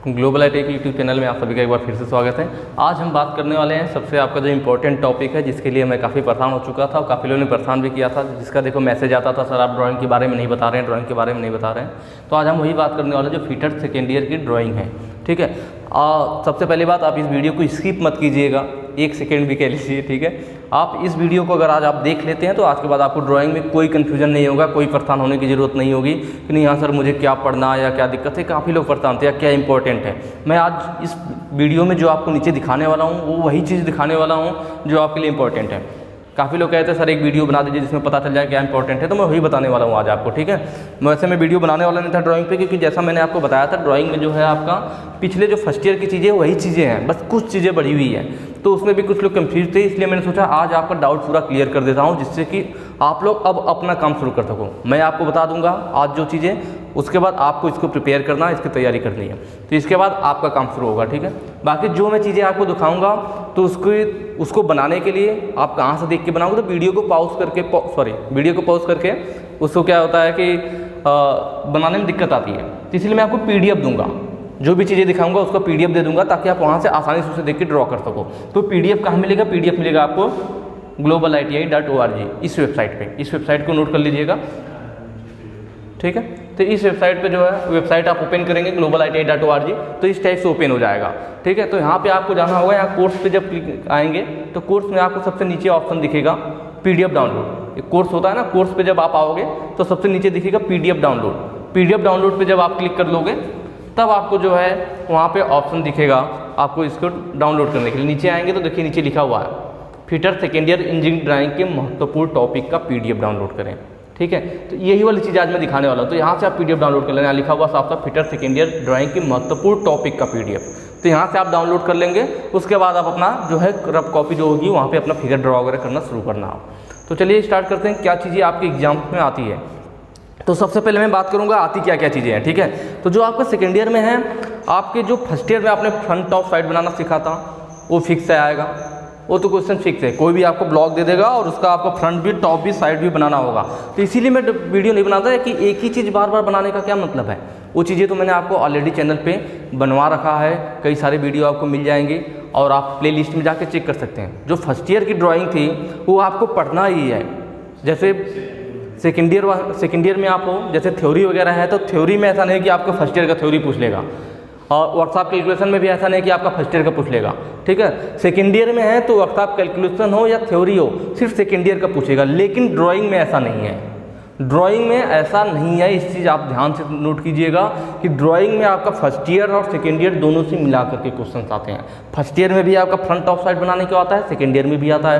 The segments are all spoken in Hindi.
ग्लोबल आईटी यूट्यूब चैनल में आप सभी का एक बार फिर से स्वागत है। आज हम बात करने वाले हैं सबसे आपका जो इम्पोर्टेंट टॉपिक है, जिसके लिए मैं काफ़ी परेशान हो चुका था और काफ़ी लोगों ने परेशान भी किया था, जिसका देखो मैसेज आता था, सर आप ड्राइंग के बारे में नहीं बता रहे हैं, ड्राइंग के बारे में नहीं बता रहे हैं। तो आज हम वही बात करने वाले जो फिटर सेकेंड ईयर की ड्राइंग है। ठीक है, सबसे पहली बात, आप इस वीडियो को स्किप मत कीजिएगा, 1 सेकेंड भी कह लीजिए। ठीक है, आप इस वीडियो को अगर आज आप देख लेते हैं तो आज के बाद आपको ड्राइंग में कोई कन्फ्यूजन नहीं होगा, कोई परेशान होने की ज़रूरत नहीं होगी कि नहीं हाँ सर मुझे क्या पढ़ना है या क्या दिक्कत है। काफ़ी लोग परेशान थे या क्या इंपॉर्टेंट है। मैं आज इस वीडियो में जो आपको नीचे दिखाने वाला हूँ वो वही चीज़ दिखाने वाला हूँ जो आपके लिए इंपॉर्टेंट है। काफ़ी लोग कहते हैं सर एक वीडियो बना दीजिए जिसमें पता चल जाए क्या इंपॉर्टेंट है, तो मैं वही बताने वाला हूँ आज आपको। ठीक है, वैसे मैं वीडियो बनाने वाला नहीं था ड्राइंग पे, क्योंकि जैसा मैंने आपको बताया था ड्राइंग में जो है आपका पिछले जो फर्स्ट ईयर की चीज़ें वही चीज़ें हैं, बस कुछ चीज़ें बढ़ी हुई हैं। तो उसमें भी कुछ लोग कंफ्यूज थे, इसलिए मैंने सोचा आज आपका डाउट पूरा क्लियर कर देता हूँ, जिससे कि आप लोग अब अपना काम शुरू कर सको। मैं आपको बता दूंगा आज जो चीज़ें, उसके बाद आपको इसको प्रिपेयर करना है, इसकी तैयारी करनी है, तो इसके बाद आपका काम शुरू होगा। ठीक है, बाकी जो मैं चीज़ें आपको दिखाऊंगा तो उसको बनाने के लिए आप कहाँ से देख के बनाओगे, तो वीडियो को पॉज करके उसको क्या होता है कि बनाने में दिक्कत आती है, तो इसलिए मैं आपको PDF दूंगा। जो भी चीज़ें दिखाऊंगा उसका PDF दे दूंगा ताकि आप वहाँ से आसानी से उसे देख के ड्रॉ कर सको। तो PDF कहाँ मिलेगा? PDF मिलेगा आपको globaliti.org इस वेबसाइट पे। इस वेबसाइट को नोट कर लीजिएगा। ठीक है, तो इस वेबसाइट पे जो है वेबसाइट आप ओपन करेंगे globaliti.org, तो इस टाइप से ओपन हो जाएगा। ठीक है, तो यहाँ पे आपको जाना होगा, यहाँ कोर्स पे जब क्लिक आएंगे तो कोर्स में आपको सबसे नीचे ऑप्शन दिखेगा PDF डाउनलोड। एक कोर्स होता है ना, कोर्स पे जब आप आओगे तो सबसे नीचे दिखेगा PDF डाउनलोड। PDF डाउनलोड पे जब आप क्लिक कर लोगे तब आपको जो है वहाँ पे ऑप्शन दिखेगा आपको इसको डाउनलोड करने के लिए। नीचे आएंगे तो देखिए नीचे लिखा हुआ है fitter second year engineering drawing के महत्वपूर्ण टॉपिक का PDF डाउनलोड करें। ठीक है, तो यही वाली चीज़ आज मैं दिखाने वाला हूँ। तो यहाँ से आप PDF डाउनलोड कर लेना, लिखा हुआ साफ साफ फिटर सेकेंड ईयर ड्राइंग के महत्वपूर्ण टॉपिक का PDF। तो यहाँ से आप डाउनलोड कर लेंगे, उसके बाद आप अपना जो है रफ कॉपी जो होगी वहाँ पे अपना फिगर ड्रॉ वगैरह करना शुरू करना आप। तो चलिए स्टार्ट करते हैं, क्या चीज़ें आपके एग्जाम में आती है। तो सबसे पहले मैं बात करूँगा आती क्या क्या चीज़ें हैं। ठीक है, तो जो आपका सेकेंड ईयर में है, आपके जो फर्स्ट ईयर में आपने फ्रंट टॉप साइड बनाना सीखा था वो फिक्स से आएगा, वो तो क्वेश्चन फिक्स है। कोई भी आपको ब्लॉक दे देगा और उसका आपको फ्रंट भी टॉप भी साइड भी बनाना होगा। तो इसीलिए मैं वीडियो नहीं बनाता है कि एक ही चीज़ बार बार बनाने का क्या मतलब है। वो चीज़ें तो मैंने आपको ऑलरेडी चैनल पे बनवा रखा है, कई सारे वीडियो आपको मिल जाएंगे और आप प्ले लिस्ट में जाके चेक कर सकते हैं। जो फर्स्ट ईयर की ड्राइंग थी वो आपको पढ़ना ही है। जैसे सेकेंड ईयर में आप हो, जैसे थ्योरी वगैरह है, तो थ्योरी में ऐसा नहीं कि आपको फर्स्ट ईयर का थ्योरी पूछ लेगा, और वर्कशॉप कैलकुलेशन में भी ऐसा नहीं कि आपका फर्स्ट ईयर का पूछ लेगा। ठीक है, सेकेंड ईयर में है तो वर्कशॉप कैलकुलेशन हो या थ्योरी हो, सिर्फ सेकेंड ईयर का पूछेगा। लेकिन ड्राइंग में ऐसा नहीं है, ड्राइंग में ऐसा नहीं है। इस चीज़ आप ध्यान से नोट कीजिएगा कि ड्राइंग में आपका फर्स्ट ईयर और सेकेंड ईयर दोनों से मिला करके क्वेश्चन आते हैं। फर्स्ट ईयर में भी आपका फ्रंट टॉप साइड बनाने को आता है, सेकेंड ईयर में भी आता है।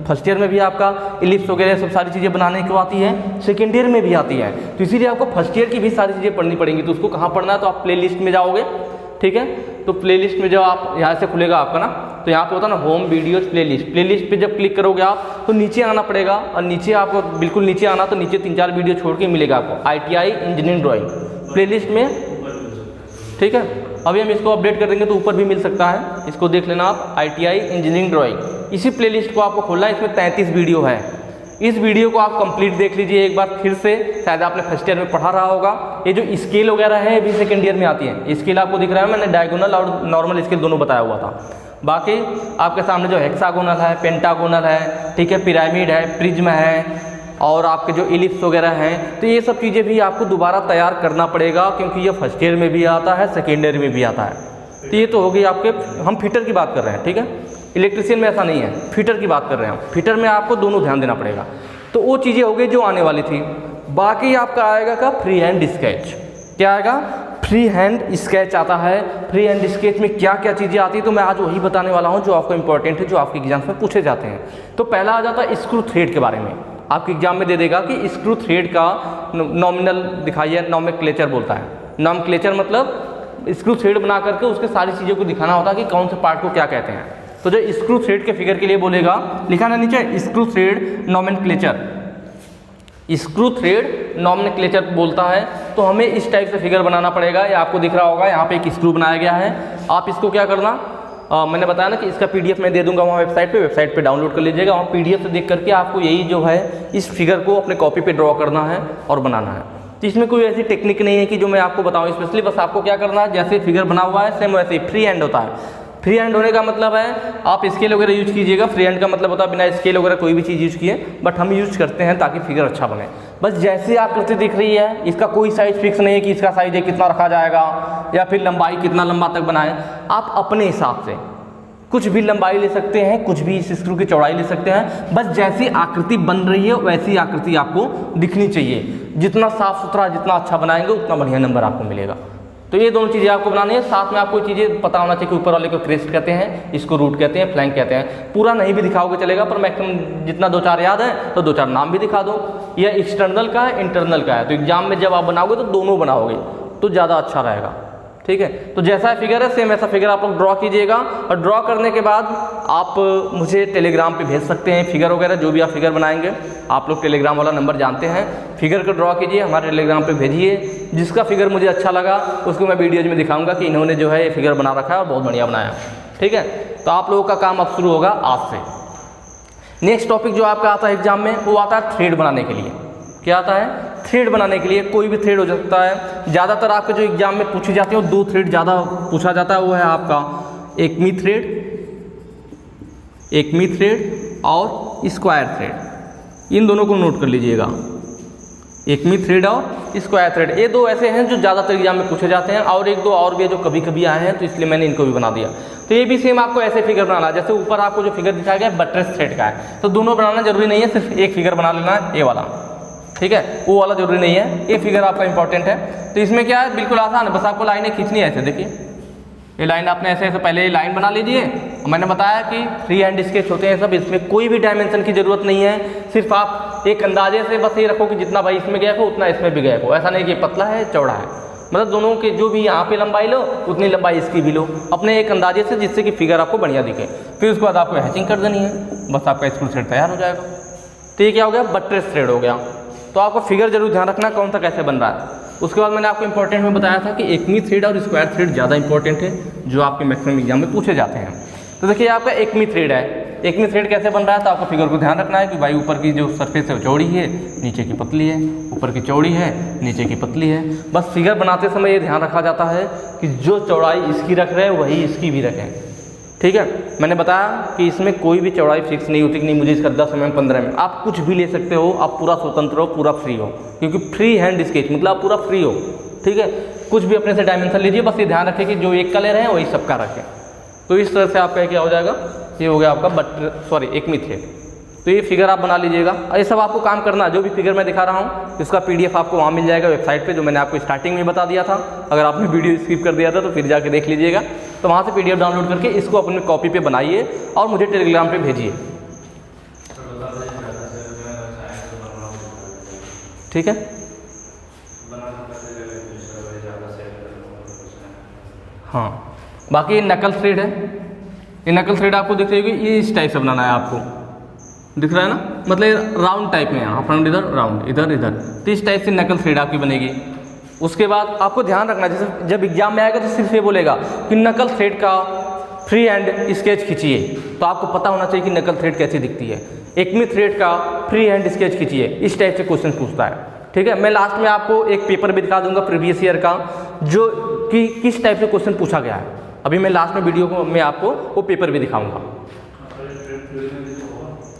फर्स्ट ईयर में भी आपका इलिप्स वगैरह सब सारी चीज़ें बनाने को आती है, सेकेंड ईयर में भी आती है। तो इसीलिए आपको फर्स्ट ईयर की भी सारी चीज़ें पढ़नी पड़ेंगी। तो उसको कहाँ पढ़ना है, तो आप प्ले लिस्ट में जाओगे। ठीक है, तो प्ले लिस्ट में जब आप यहाँ से खुलेगा आपका ना, तो यहाँ पे होता है ना होम वीडियोज प्ले लिस्ट पे जब क्लिक करोगे आप तो नीचे आना पड़ेगा, और नीचे आपको बिल्कुल नीचे आना, तो नीचे 3-4 वीडियो छोड़ के मिलेगा आपको ITI engineering drawing play list में। ठीक है, अभी हम इसको अपडेट कर देंगे तो ऊपर भी मिल सकता है, इसको देख लेना आप ITI इंजीनियरिंग ड्राइंग। इसी प्ले लिस्ट को आपको खोलना है, इसमें 33 वीडियो है। इस वीडियो को आप कंप्लीट देख लीजिए एक बार फिर से, शायद आपने फर्स्ट ईयर में पढ़ा रहा होगा। ये जो स्केल वगैरह है ये भी सेकेंड ईयर में आती है। स्केल आपको दिख रहा है, मैंने डायगोनल और नॉर्मल स्केल दोनों बताया हुआ था। बाकी आपके सामने जो हेक्सागोनल है, पेंटागोनल है, ठीक है, पिरामिड है, प्रिज्म है, और आपके जो इलिप्स वगैरह हैं, तो ये सब चीज़ें भी आपको दोबारा तैयार करना पड़ेगा, क्योंकि ये फर्स्ट ईयर में भी आता है, सेकेंड ईयर में भी आता है। तो ये तो हो गई आपके, हम फिटर की बात कर रहे हैं। ठीक है, इलेक्ट्रिशियन में ऐसा नहीं है, फिटर की बात कर रहे हैं। फिटर में आपको दोनों ध्यान देना पड़ेगा। तो वो चीज़ें हो गई जो आने वाली थी। बाकी आपका आएगा का फ्री हैंड स्केच। क्या आएगा? फ्री हैंड स्केच आता है। फ्री हैंड स्केच में क्या क्या चीज़ें आती है, तो मैं आज वही बताने वाला हूँ जो आपको इंपॉर्टेंट है, जो आपके एग्जाम में पूछे जाते हैं। तो पहला आ जाता है स्क्रू थ्रेड के बारे में। आपके एग्जाम में दे देगा कि स्क्रू थ्रेड का नॉमिनल दिखाइए, नॉमेनक्लेचर बोलता है। नॉमेनक्लेचर मतलब स्क्रू थ्रेड बना करके उसके सारी चीज़ों को दिखाना होता है कि कौन से पार्ट को क्या कहते हैं। तो जो स्क्रू थ्रेड के फिगर के लिए बोलेगा, लिखा ना नीचे screw thread nomenclature, screw thread nomenclature बोलता है। तो हमें इस टाइप से फिगर बनाना पड़ेगा। ये आपको दिख रहा होगा, यहाँ पे एक स्क्रू बनाया गया है। आप इसको क्या करना, मैंने बताया ना कि इसका PDF मैं दे दूंगा वहाँ वेबसाइट पे डाउनलोड कर लीजिएगा। वहाँ PDF से देख करके आपको यही जो है इस फिगर को अपने कॉपी पे ड्रॉ करना है और बनाना है। तो इसमें कोई ऐसी टेक्निक नहीं है कि जो मैं आपको बताऊं स्पेशली, बस आपको क्या करना है, जैसे फिगर बना हुआ है सेम वैसे ही फ्री हैंड होता है। फ्री हैंड होने का मतलब है आप स्केल वगैरह यूज कीजिएगा, फ्री हैंड का मतलब होता है बिना स्केल वगैरह कोई भी चीज़ यूज किए, बट हम यूज करते हैं ताकि फिगर अच्छा बने। बस जैसी आकृति दिख रही है, इसका कोई साइज फिक्स नहीं है कि इसका साइज कितना रखा जाएगा या फिर लंबाई कितना लंबा तक बनाएं। आप अपने हिसाब से कुछ भी लंबाई ले सकते हैं, कुछ भी इस स्क्रू की चौड़ाई ले सकते हैं, बस जैसी आकृति बन रही है वैसी आकृति आपको दिखनी चाहिए। जितना साफ सुथरा, जितना अच्छा बनाएंगे उतना बढ़िया नंबर आपको मिलेगा। तो ये दोनों चीज़ें आपको बनानी है। साथ में आपको चीज़ें पता होना चाहिए कि ऊपर वाले को क्रेस्ट कहते हैं, इसको रूट कहते हैं, फ्लैंक कहते हैं। पूरा नहीं भी दिखाओगे चलेगा, पर मैक्सिमम जितना 2-4 याद है तो 2-4 नाम भी दिखा दो। यह एक्सटर्नल का है, इंटरनल का है, तो एग्जाम में जब आप बनाओगे तो दोनों बनाओगे तो ज़्यादा अच्छा रहेगा। ठीक है, तो जैसा फिगर है सेम ऐसा फिगर आप लोग ड्रॉ कीजिएगा, और ड्रॉ करने के बाद आप मुझे टेलीग्राम पे भेज सकते हैं फिगर वगैरह, जो भी आप फिगर बनाएंगे। आप लोग टेलीग्राम वाला नंबर जानते हैं, फिगर को ड्रॉ कीजिए, हमारे टेलीग्राम पे भेजिए। जिसका फिगर मुझे अच्छा लगा उसको मैं वीडियोज में दिखाऊंगा कि इन्होंने जो है ये फिगर बना रखा है और बहुत बढ़िया बनाया। ठीक है, तो आप लोगों का काम अब शुरू होगा आज से। नेक्स्ट टॉपिक जो आपका आता है एग्जाम में वो आता है थ्रेड बनाने के लिए। क्या आता है? थ्रेड बनाने के लिए। कोई भी थ्रेड हो सकता है। ज़्यादातर आपके जो एग्जाम में पूछी जाती है वो 2 थ्रेड ज़्यादा पूछा जाता है, वो है आपका एकमी थ्रेड और स्क्वायर थ्रेड। इन दोनों को नोट कर लीजिएगा, एकमी थ्रेड और स्क्वायर थ्रेड। ये 2 ऐसे हैं जो ज़्यादातर एग्जाम में पूछे जाते हैं, और 1-2 और भी है जो कभी कभी आए हैं, तो इसलिए मैंने इनको भी बना दिया। तो ये भी सेम आपको ऐसे फिगर बनाना है, जैसे ऊपर आपको जो फिगर दिखाया गया है बट्रेस थ्रेड का है, तो दोनों बनाना जरूरी नहीं है, सिर्फ एक फिगर बना लेना है, ये वाला। ठीक है, वो वाला जरूरी नहीं है, ये फिगर आपका इंपॉर्टेंट है। तो इसमें क्या है, बिल्कुल आसान है, बस आपको लाइनें खींचनी है ऐसे। देखिए ये लाइन आपने ऐसे ऐसे पहले लाइन बना लीजिए। मैंने बताया कि फ्री हैंड स्केच होते हैं सब, इसमें कोई भी डायमेंशन की जरूरत नहीं है। सिर्फ आप एक अंदाजे से बस ये रखो कि जितना भाई इसमें गैप हो उतना इसमें भी गैप हो। ऐसा नहीं कि पतला है चौड़ा है, मतलब दोनों के जो भी यहाँ पे लंबाई लो उतनी लंबाई इसकी भी लो, अपने एक अंदाजे से, जिससे कि फिगर आपको बढ़िया दिखे। फिर उसके बाद आपको हैचिंग कर देनी है, बस आपका स्क्रू थ्रेड तैयार हो जाएगा। तो ये क्या हो गया, बट्रेस थ्रेड हो गया। तो आपको फिगर जरूर ध्यान रखना कौन सा कैसे बन रहा है। उसके बाद मैंने आपको इंपॉर्टेंट में बताया था कि एकमी थ्रेड और स्क्वायर थ्रेड ज़्यादा इंपॉर्टेंट है, जो आपके मैक्सिमम एग्जाम में पूछे जाते हैं। तो देखिए आपका एकमी थ्रेड है, एकमी थ्रेड कैसे बन रहा है, तो आपको फिगर को ध्यान रखना है कि भाई ऊपर की जो सरफेस है वो चौड़ी है, नीचे की पतली है, ऊपर की चौड़ी है, नीचे की पतली है। बस फिगर बनाते समय ये ध्यान रखा जाता है कि जो चौड़ाई इसकी रख रहे हैं वही इसकी भी रखें। ठीक है, मैंने बताया कि इसमें कोई भी चौड़ाई फिक्स नहीं होती कि नहीं मुझे इसका 10 mm 15 mm, आप कुछ भी ले सकते हो, आप पूरा स्वतंत्र हो, पूरा फ्री हो, क्योंकि फ्री हैंड स्केच मतलब आप पूरा फ्री हो। ठीक है, कुछ भी अपने से डायमेंशन लीजिए, बस ये ध्यान रखें कि जो एक का ले रहे हैं वही सबका रखें। तो इस तरह से आपका क्या हो जाएगा, ये हो गया आपका एकमी थ्रेड। तो ये फिगर आप बना लीजिएगा, और ये सब आपको काम करना है। जो भी फिगर मैं दिखा रहा हूँ इसका PDF आपको वहाँ मिल जाएगा वेबसाइट पे, जो मैंने आपको स्टार्टिंग में बता दिया था। अगर आपने वीडियो स्किप कर दिया था तो फिर जाके देख लीजिएगा। तो वहाँ से PDF डाउनलोड करके इसको अपनी कॉपी पे बनाइए और मुझे टेलीग्राम पे भेजिए। ठीक है, हाँ। बाकी ये नकल थ्रेड है, ये नकल थ्रेड आपको दिख रही होगी, ये इस टाइप से बनाना है आपको, दिख रहा है ना, मतलब राउंड टाइप में, यहाँ फ्रंट इधर राउंड इधर इधर, तो इस टाइप से नकल थ्रेड आपकी बनेगी। उसके बाद आपको ध्यान रखना, जैसे जब एग्जाम में आएगा तो सिर्फ ये बोलेगा कि नकल थ्रेड का फ्री हैंड स्केच खींचिए, तो आपको पता होना चाहिए कि नकल थ्रेड कैसी दिखती है। एकमी थ्रेड का फ्री हैंड स्केच खींचिए, इस टाइप से क्वेश्चन पूछता है। ठीक है, मैं लास्ट में आपको एक पेपर भी दिखा दूंगा प्रीवियस ईयर का, जो कि किस टाइप से क्वेश्चन पूछा गया है। अभी मैं लास्ट में वीडियो को मैं आपको वो पेपर भी दिखाऊंगा।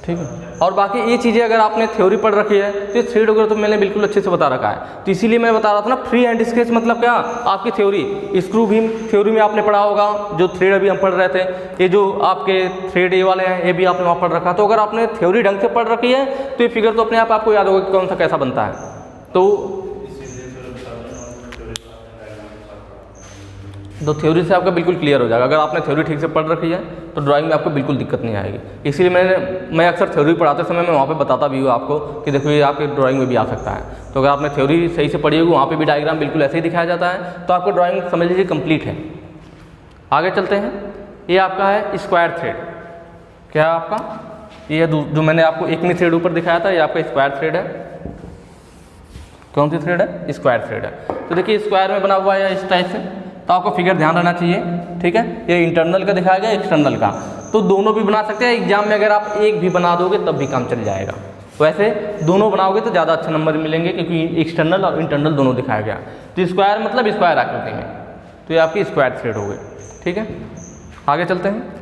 ठीक है, और बाकी ये चीज़ें अगर आपने थ्योरी पढ़ रखी है तो ये थ्रेड वगैरह तो मैंने बिल्कुल अच्छे से बता रखा है। तो इसीलिए मैं बता रहा था ना, फ्री हैंड स्केच मतलब क्या, आपकी थ्योरी। स्क्रू भी थ्योरी में आपने पढ़ा होगा, जो थ्रेड अभी हम पढ़ रहे थे, ये जो आपके थ्रेड ये वाले हैं ये भी आपने वहाँ पढ़ रखा। तो अगर आपने थ्योरी ढंग से पढ़ रखी है तो ये फिगर तो अपने आप आपको याद होगा कि कौन सा कैसा बनता है। तो थ्योरी से आपका बिल्कुल क्लियर हो जाएगा। अगर आपने थ्योरी ठीक से पढ़ रखी है तो ड्राइंग में आपको बिल्कुल दिक्कत नहीं आएगी। इसीलिए मैं अक्सर थ्योरी पढ़ाते समय मैं वहाँ पे बताता भी हूँ आपको कि देखो ये आपके ड्राइंग में भी आ सकता है। तो अगर आपने थ्योरी सही से पढ़ी होगी, वहाँ पे भी डायग्राम बिल्कुल ऐसे ही दिखाया जाता है, तो आपको ड्राइंग समझ लीजिए कंप्लीट है। आगे चलते हैं, ये आपका है स्क्वायर थ्रेड। क्या है आपका, ये जो मैंने आपको एकमी थ्रेड ऊपर दिखाया था, ये आपका स्क्वायर थ्रेड है। कौन सी थ्रेड है, स्क्वायर थ्रेड है। तो देखिए स्क्वायर में बना हुआ है इस टाइप से, तो आपको फिगर ध्यान रहना चाहिए। ठीक है, ये इंटरनल का दिखाया गया, एक्सटर्नल का, तो दोनों भी बना सकते हैं। एग्जाम में अगर आप एक भी बना दोगे तब भी काम चल जाएगा। वैसे दोनों बनाओगे तो ज़्यादा अच्छे नंबर मिलेंगे, क्योंकि एक्सटर्नल और इंटरनल दोनों दिखाया गया। तो स्क्वायर मतलब स्क्वायर आकृति में, तो ये आपकी स्क्वायर थ्रेड हो गई। ठीक है, आगे चलते हैं।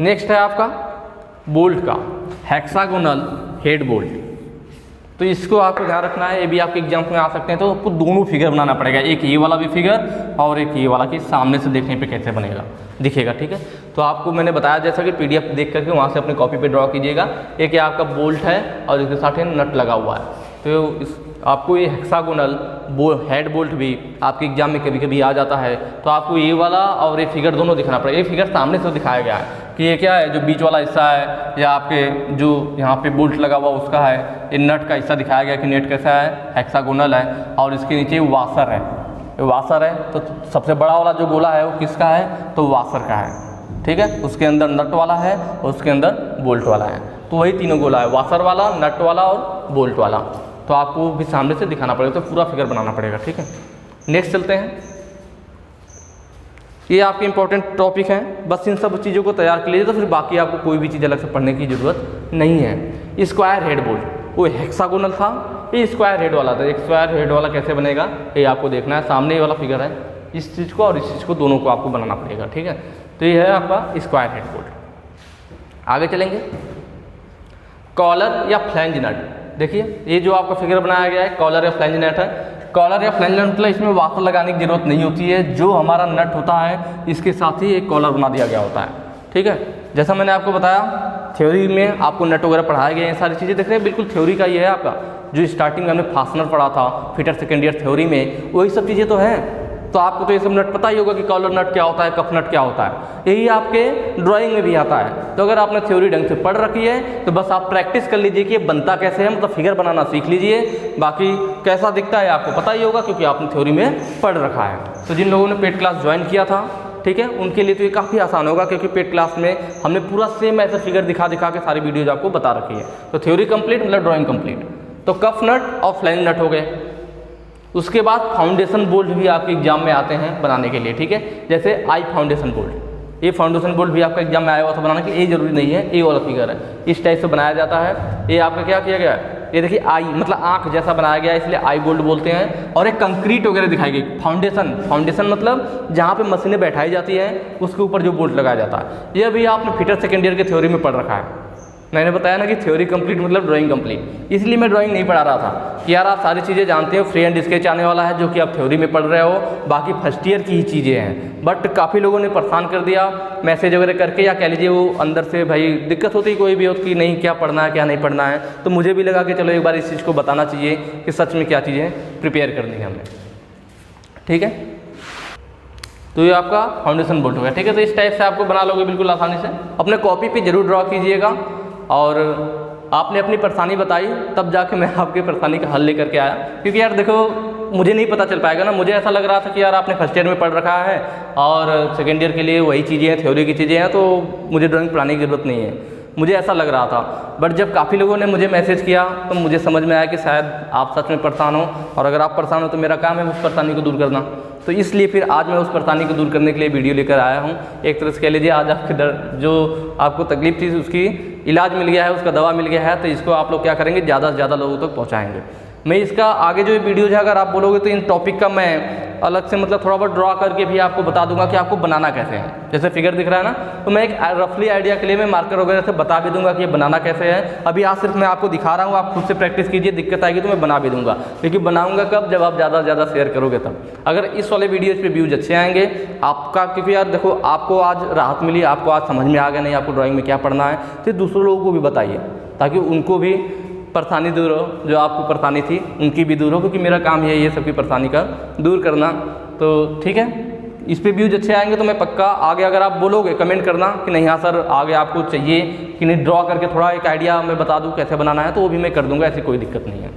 नेक्स्ट है आपका बोल्ट का हेक्सागोनल हेड बोल्ट। तो इसको आपको ध्यान रखना है, ये भी आपके एग्जाम में आ सकते हैं। तो आपको दोनों फिगर बनाना पड़ेगा, एक ये वाला भी फिगर और एक ये वाला, कि सामने से देखने पे कैसे बनेगा दिखेगा। ठीक है, तो आपको मैंने बताया जैसा कि PDF देख करके वहाँ से अपने कॉपी पे ड्रॉ कीजिएगा। एक ये आपका बोल्ट है और इसके साथ नट लगा हुआ है। तो आपको ये हेक्सागोनल हेड बोल्ट भी आपके एग्जाम में कभी कभी आ जाता है। तो आपको ये वाला और ये फिगर दोनों दिखाना पड़ेगा। ये फिगर सामने से दिखाया गया है कि ये क्या है, जो बीच वाला हिस्सा है या आपके जो यहाँ पे बोल्ट लगा हुआ उसका है। ये नट का हिस्सा दिखाया गया कि नेट कैसा है, हेक्सागोनल है, और इसके नीचे वाशर है। वाशर है तो सबसे बड़ा वाला जो गोला है वो किसका है, तो वाशर का है। ठीक है, उसके अंदर नट वाला है और उसके अंदर बोल्ट वाला है। तो वही तीनों गोला है, वाशर वाला, नट वाला और बोल्ट वाला। तो आपको भी सामने से दिखाना पड़ेगा, तो पूरा फिगर बनाना पड़ेगा। ठीक है, नेक्स्ट चलते हैं। ये आपके इंपॉर्टेंट टॉपिक हैं, बस इन सब चीज़ों को तैयार कर लीजिए, तो फिर बाकी आपको कोई भी चीज़ अलग से पढ़ने की ज़रूरत नहीं है। स्क्वायर हेड बोल्ट वो हेक्सागोनल था, ये स्क्वायर हेड वाला था। एक स्क्वायर हेड वाला कैसे बनेगा ये आपको देखना है। सामने ये वाला फिगर है, इस चीज़ को और इस चीज़ को दोनों को आपको बनाना पड़ेगा। ठीक है, तो ये है आपका स्क्वायर हेड बोल्ट। आगे चलेंगे, कॉलर या फ्लैंज नट। देखिए ये जो आपका फिगर बनाया गया है कॉलर या फ्लैंज नट है। कॉलर या फ्लैंज नट मतलब इसमें वाशर लगाने की जरूरत नहीं होती है, जो हमारा नट होता है इसके साथ ही एक कॉलर बना दिया गया होता है। ठीक है, जैसा मैंने आपको बताया थ्योरी में आपको नट वगैरह पढ़ाए गए हैं, सारी चीज़ें देख रहे हैं, बिल्कुल थ्योरी का ये है आपका। जो स्टार्टिंग में हमने फास्टनर पढ़ा था फिटर सेकेंड ईयर थ्योरी में, वही सब चीज़ें तो हैं। तो आपको तो ये सब नट पता ही होगा कि कॉलर नट क्या होता है, कफ नट क्या होता है, यही आपके ड्राइंग में भी आता है। तो अगर आपने थ्योरी ढंग से पढ़ रखी है तो बस आप प्रैक्टिस कर लीजिए कि ये बनता कैसे है, मतलब फिगर बनाना सीख लीजिए। बाकी कैसा दिखता है आपको पता ही होगा, क्योंकि आपने थ्योरी में पढ़ रखा है। तो जिन लोगों ने पेड क्लास ज्वाइन किया था, ठीक है, उनके लिए तो ये काफ़ी आसान होगा, क्योंकि पेड क्लास में हमने पूरा सेम ऐसे फिगर दिखा के सारी वीडियोज आपको बता रखी है। तो थ्योरी कंप्लीट मतलब ड्राइंग कंप्लीट। तो कफ नट और फ्लैंज नट हो गए। उसके बाद फाउंडेशन बोल्ट भी आपके एग्जाम में आते हैं बनाने के लिए। ठीक है, जैसे आई फाउंडेशन बोल्ट, ये फाउंडेशन बोल्ट भी आपका एग्जाम में आया हुआ था बनाने के लिए। ये जरूरी नहीं है, ये वाला फिगर है, इस टाइप से बनाया जाता है। ये आपका क्या किया गया है, ये देखिए आई मतलब आंख जैसा बनाया गया है, इसलिए आई बोल्ट बोलते हैं। और एक कंक्रीट वगैरह दिखाई गई फाउंडेशन मतलब जहाँ पे मशीनें बैठाई जाती हैं उसके ऊपर जो बोल्ट लगाया जाता है। ये भी आपने फिटर सेकेंड ईयर के थ्योरी में पढ़ रखा है। मैंने बताया ना कि थ्योरी कंप्लीट मतलब ड्राइंग कंप्लीट, इसलिए मैं ड्राइंग नहीं पढ़ा रहा था कि यार आप सारी चीज़ें जानते हो, फ्री हैंड स्केच आने वाला है जो कि आप थ्योरी में पढ़ रहे हो, बाकी फर्स्ट ईयर की ही चीज़ें हैं। बट काफ़ी लोगों ने परेशान कर दिया मैसेज वगैरह करके, या कह लीजिए वो अंदर से भाई दिक्कत होती कोई भी होती कि नहीं क्या पढ़ना है क्या नहीं पढ़ना है। तो मुझे भी लगा कि चलो एक बार इस चीज़ को बताना चाहिए कि सच में क्या चीज़ें प्रिपेयर करनी है हमने। ठीक है, तो ये आपका फाउंडेशन बोल्ट हो गया। ठीक है, तो इस टाइप से आपको बना लोगे बिल्कुल आसानी से। अपने कॉपी पे जरूर ड्रॉ कीजिएगा, और आपने अपनी परेशानी बताई तब जाके मैं आपकी परेशानी का हल लेकर के आया। क्योंकि यार देखो मुझे नहीं पता चल पाएगा ना, मुझे ऐसा लग रहा था कि यार आपने फर्स्ट ईयर में पढ़ रखा है और सेकेंड ईयर के लिए वही चीज़ें हैं, थ्योरी की चीज़ें हैं, तो मुझे ड्राइंग पढ़ाने की ज़रूरत नहीं है, मुझे ऐसा लग रहा था। बट जब काफ़ी लोगों ने मुझे मैसेज किया तो मुझे समझ में आया कि शायद आप सच में परेशान हो, और अगर आप परेशान हो तो मेरा काम है उस परेशानी को दूर करना। तो इसलिए फिर आज मैं उस परेशानी को दूर करने के लिए वीडियो लेकर आया हूँ। एक तरह से कह लीजिए आज आपके जो आपको तकलीफ थी उसकी इलाज मिल गया है, उसका दवा मिल गया है। तो इसको आप लोग क्या करेंगे, ज़्यादा से ज़्यादा लोगों तक पहुँचाएँगे। मैं इसका आगे जो वीडियोज है अगर आप बोलोगे तो इन टॉपिक का मैं अलग से मतलब थोड़ा बहुत ड्रॉ करके भी आपको बता दूंगा कि आपको बनाना कैसे है। जैसे फिगर दिख रहा है ना, तो मैं एक रफली आइडिया के लिए मैं मार्कर वगैरह से बता भी दूंगा कि ये बनाना कैसे है। अभी आज सिर्फ मैं आपको दिखा रहा हूँ, आप खुद से प्रैक्टिस कीजिए, दिक्कत आएगी तो मैं बना भी दूंगा। लेकिन बनाऊंगा कब, जब आप ज़्यादा से ज़्यादा शेयर करोगे तब। अगर इस वाले वीडियोज़ पे व्यूज अच्छे आएंगे आपका, क्योंकि यार देखो आपको आज राहत मिली, आपको आज समझ में आ गया नहीं आपको ड्राइंग में क्या पढ़ना है, तो दूसरों लोगों को भी बताइए ताकि उनको भी परेशानी दूर हो, जो आपको परेशानी थी उनकी भी दूर हो, क्योंकि मेरा काम है ये सबकी परेशानी का दूर करना। तो ठीक है, इस पे व्यूज अच्छे आएंगे तो मैं पक्का आगे, अगर आप बोलोगे कमेंट करना कि नहीं हाँ सर आगे आपको चाहिए कि नहीं ड्रॉ करके थोड़ा एक आइडिया मैं बता दूं कैसे बनाना है, तो वो भी मैं कर दूंगा, ऐसी कोई दिक्कत नहीं है।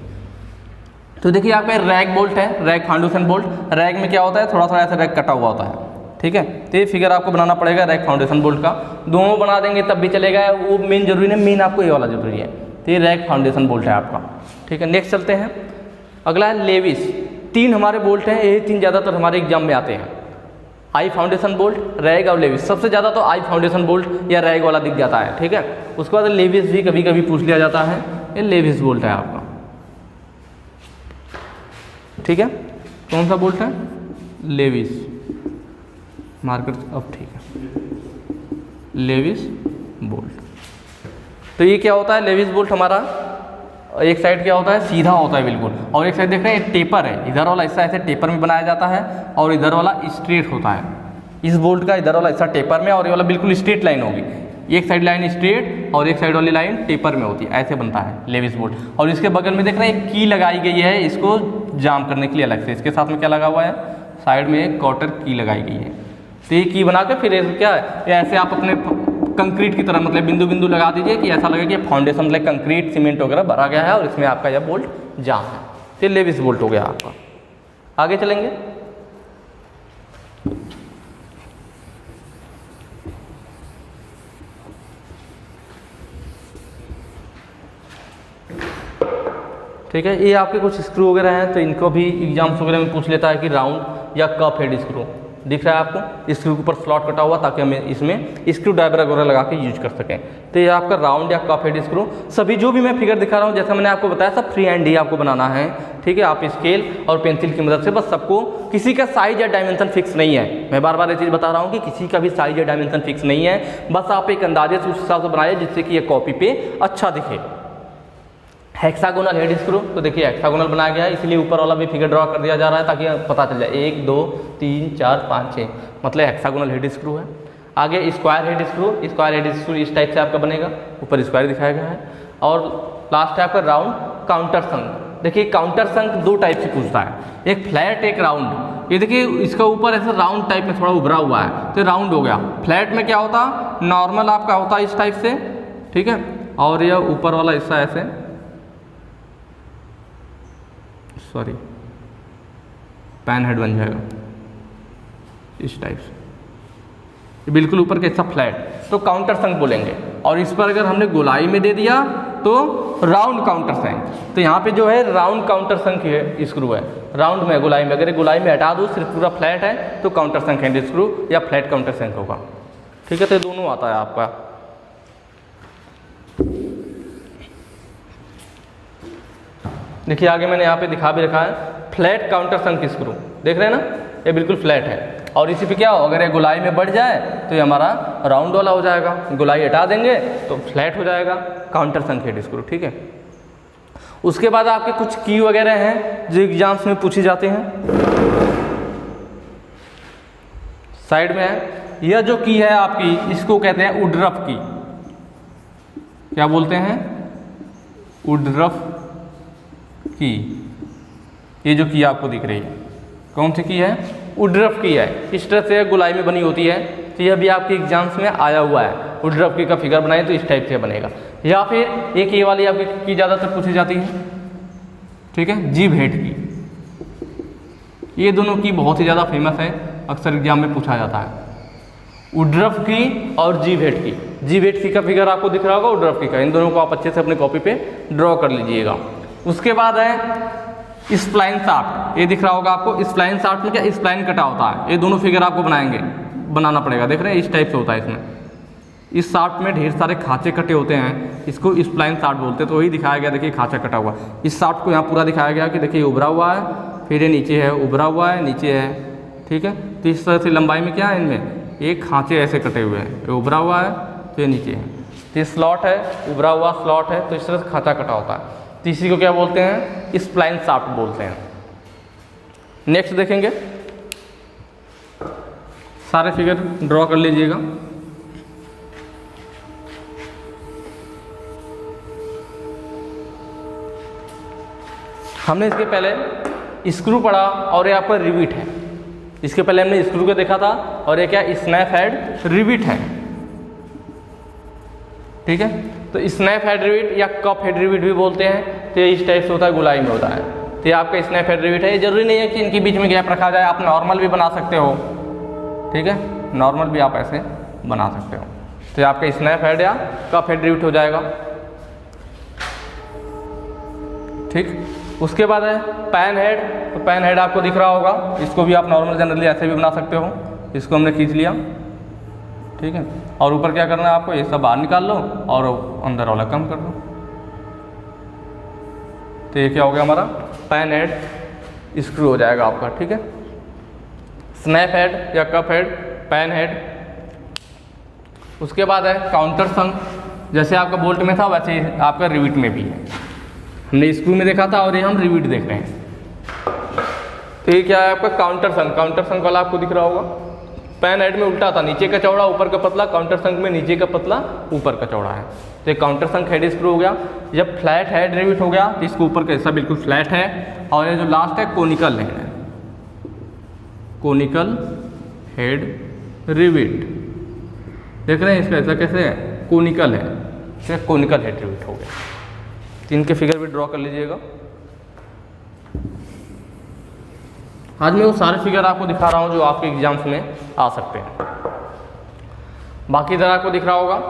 तो देखिए यहाँ पे रैग बोल्ट है, रैग फाउंडेशन बोल्ट। रैग में क्या होता है, थोड़ा थोड़ा ऐसा रैग कटा हुआ होता है। ठीक है, तो ये फिगर आपको बनाना पड़ेगा रैग फाउंडेशन बोल्ट का। दोनों बना देंगे तब भी चलेगा, वो मेन जरूरी नहीं, मेन आपको ये वाला जरूरी है। तो ये रैग फाउंडेशन बोल्ट है आपका। ठीक है, नेक्स्ट चलते हैं। अगला है लेविस। 3 हमारे बोल्ट हैं, यही 3 ज़्यादातर हमारे एग्जाम में आते हैं। आई फाउंडेशन बोल्ट, रैग और लेविस। सबसे ज़्यादा तो आई फाउंडेशन बोल्ट या रैग वाला दिख जाता है, ठीक है। उसके बाद लेविस भी कभी कभी पूछ लिया जाता है, ये लेविस बोल्ट है आपका, ठीक है। कौन सा बोल्ट है? लेविस, मार्कर अब ठीक है, लेविस बोल्ट। तो ये क्या होता है? लेविस बोल्ट हमारा एक साइड क्या होता है? सीधा होता है बिल्कुल, और एक साइड देख रहे हैं टेपर है, इधर वाला हिस्सा ऐसे टेपर में बनाया जाता है और इधर वाला स्ट्रेट होता है। इस बोल्ट का इधर वाला हिस्सा टेपर में और ये वाला बिल्कुल स्ट्रेट लाइन होगी, एक साइड लाइन स्ट्रेट और एक साइड वाली लाइन टेपर में होती है, ऐसे बनता है लेविस बोल्ट। और इसके बगल में देख रहे हैं एक की लगाई गई है, इसको जाम करने के लिए अलग से। इसके साथ में क्या लगा हुआ है? साइड में एक क्वार्टर की लगाई गई है। तो ये की बना के फिर क्या है, ऐसे आप अपने कंक्रीट की तरह मतलब बिंदु बिंदु लगा दीजिए कि ऐसा लगे कि फाउंडेशन मतलब कंक्रीट सीमेंट वगैरह भरा गया है और इसमें आपका यह बोल्ट जाम है। तो लेविस बोल्ट हो गया आपका। आगे चलेंगे। ठीक है, ये आपके कुछ स्क्रू वगैरह हैं, तो इनको भी एग्जाम्स वगैरह में पूछ लेता है कि राउंड या कप हेड स्क्रू दिख रहा है आपको, स्क्रू के ऊपर स्लॉट कटा हुआ ताकि हमें इसमें स्क्रू ड्राइवर वगैरह लगा के यूज कर सकें। तो ये आपका राउंड या कप हेड स्क्रू, सभी जो भी मैं फिगर दिखा रहा हूँ जैसा मैंने आपको बताया सब फ्री हैंड ही आपको बनाना है, ठीक है। आप स्केल और पेंसिल की मदद से बस सबको, किसी का साइज या डायमेंशन फिक्स नहीं है, मैं बार बार ये चीज़ बता रहा हूँ कि किसी का भी साइज या डायमेंशन फिक्स नहीं है, बस आप एक अंदाजे से उस हिसाब से बनाइए जिससे कि ये कॉपी पे अच्छा दिखे। हेक्सागोनल हेड स्क्रू, तो देखिए हेक्सागोनल बनाया गया है, इसलिए ऊपर वाला भी फिगर ड्रॉ कर दिया जा रहा है ताकि पता चल जाए 1 2 3 4 5 6, मतलब हेक्सागोनल हेड स्क्रू है। आगे square head screw, square head screw इस टाइप से आपका बनेगा, ऊपर स्क्वायर दिखाया गया है। और लास्ट है आपका राउंड काउंटर संक। देखिए काउंटर संक दो टाइप से पूछता है, एक फ्लैट एक राउंड। ये देखिए इसका ऊपर ऐसे राउंड टाइप में थोड़ा उभरा हुआ है तो राउंड हो गया। फ्लैट में क्या होता, नॉर्मल आपका होता है इस टाइप से, ठीक है, और यह ऊपर वाला हिस्सा ऐसे, सॉरी पैन हेड बन जाएगा इस टाइप से, ये बिल्कुल ऊपर कैसा फ्लैट, तो काउंटर संक बोलेंगे। और इस पर अगर हमने गोलाई में दे दिया तो राउंड काउंटर संक। तो यहाँ पे जो है राउंड काउंटर संक है स्क्रू है, राउंड में गोलाई में, अगर गोलाई में हटा दो सिर्फ पूरा फ्लैट है तो काउंटर संक हैंड स्क्रू या फ्लैट काउंटर संक होगा, ठीक है। तो दोनों आता है आपका। देखिए आगे मैंने यहाँ पे दिखा भी रखा है फ्लैट काउंटर संक स्क्रू, देख रहे हैं ना, ये बिल्कुल फ्लैट है। और इसी पे क्या हो, अगर ये गोलाई में बढ़ जाए तो ये हमारा राउंड वाला हो जाएगा, गोलाई हटा देंगे तो फ्लैट हो जाएगा काउंटर संक हेड स्क्रू, ठीक है। उसके बाद आपके कुछ की वगैरह हैं जो एग्जाम्स में पूछी जाते हैं, साइड में है। यह जो की है आपकी, इसको कहते हैं वुडरफ की। क्या बोलते हैं? वुडरफ की। ये जो की आपको दिख रही है कौन सी की है? वुडरफ की है। इस तरह से गोलाई में बनी होती है, तो यह भी आपके एग्जाम्स में आया हुआ है। वुडरफ की का फिगर बनाए तो इस टाइप से बनेगा। या फिर एक ये वाली आपकी की ज़्यादातर पूछी जाती है, ठीक है, जीभ हेड की। ये दोनों की बहुत ही ज़्यादा फेमस है, अक्सर एग्जाम में पूछा जाता है, वुडरफ की और जीभ हेड की। जीभ हेड की का फिगर आपको दिख रहा होगा, वुडरफ की का, इन दोनों को आप अच्छे से अपने कॉपी पे ड्रॉ कर लीजिएगा। उसके बाद है स्प्लाइन शाफ्ट, ये दिख रहा होगा आपको। स्प्लाइन शाफ्ट में क्या स्प्लाइन कटा होता है, ये दोनों फिगर आपको बनाना पड़ेगा, देख रहे हैं इस टाइप से होता है। इसमें इस शाफ्ट में ढेर सारे खांचे कटे होते हैं, इसको स्प्लाइन शाफ्ट बोलते हैं। तो वही दिखाया गया, देखिए खांचा कटा हुआ। इस शाफ्ट को यहाँ पूरा दिखाया गया कि देखिए उभरा हुआ है, फिर ये नीचे है, उभरा हुआ है, नीचे है, ठीक है। तो इस तरह से लंबाई में क्या है, इनमें एक खांचे ऐसे कटे हुए हैं, ये उभरा हुआ है तो ये नीचे है, तो ये स्लॉट है, उभरा हुआ स्लॉट है, तो इस तरह से खांचा कटा होता है। तो इसी को क्या बोलते हैं? स्प्लाइन शाफ्ट बोलते हैं। नेक्स्ट देखेंगे, सारे फिगर ड्रॉ कर लीजिएगा। हमने इसके पहले स्क्रू पढ़ा और ये आपका रिविट है। इसके पहले हमने स्क्रू को देखा था और ये क्या स्नैप हेड रिविट है, ठीक है। तो स्नैप हेड रिविट या कप हेड रिविट भी बोलते हैं। तो ये इस टाइप से होता है, गोलाई में होता है। तो ये आपका स्नैप हेड रिविट है। ये जरूरी नहीं है कि इनके बीच में गैप रखा जाए, आप नॉर्मल भी बना सकते हो, ठीक है, नॉर्मल भी आप ऐसे बना सकते हो। तो ये आपका स्नैप हेड या कप हेड रिविट हो जाएगा, ठीक। उसके बाद है पैन हेड। तो पैन हेड आपको दिख रहा होगा, इसको भी आप नॉर्मल जनरली ऐसे भी बना सकते हो, इसको हमने खींच लिया, ठीक है। और ऊपर क्या करना है आपको, ये सब बाहर निकाल लो और अंदर वाला कम कर दो। तो ये क्या हो गया हमारा पैन हेड स्क्रू हो जाएगा आपका, ठीक है। स्नैप हेड या कप हेड, पैन हेड। उसके बाद है काउंटर संक, जैसे आपका बोल्ट में था वैसे ही आपका रिविट में भी है। हमने स्क्रू में देखा था और ये हम रिविट देख रहे हैं। तो ये क्या है आपका काउंटर संक। काउंटर संक वाला आपको दिख रहा होगा, पैन हेड में उल्टा था, नीचे का चौड़ा ऊपर का पतला, काउंटर संक में नीचे का पतला ऊपर का चौड़ा है। तो ये काउंटर संक हेड स्क्रू हो गया। जब फ्लैट हेड रिविट हो गया तो इसको ऊपर का हिस्सा बिल्कुल फ्लैट है, और ये जो लास्ट है कोनिकल हेड है, कोनिकल हेड रिविट। देख रहे हैं इसका ऐसा कैसे है, कोनिकल है, तो कोनिकल हेड रिविट हो गया। तो इनके फिगर भी ड्रॉ कर लीजिएगा। आज मैं वो सारे फिगर आपको दिखा रहा हूँ जो आपके एग्जाम्स में आ सकते हैं। बाकी इधर आपको दिख रहा होगा,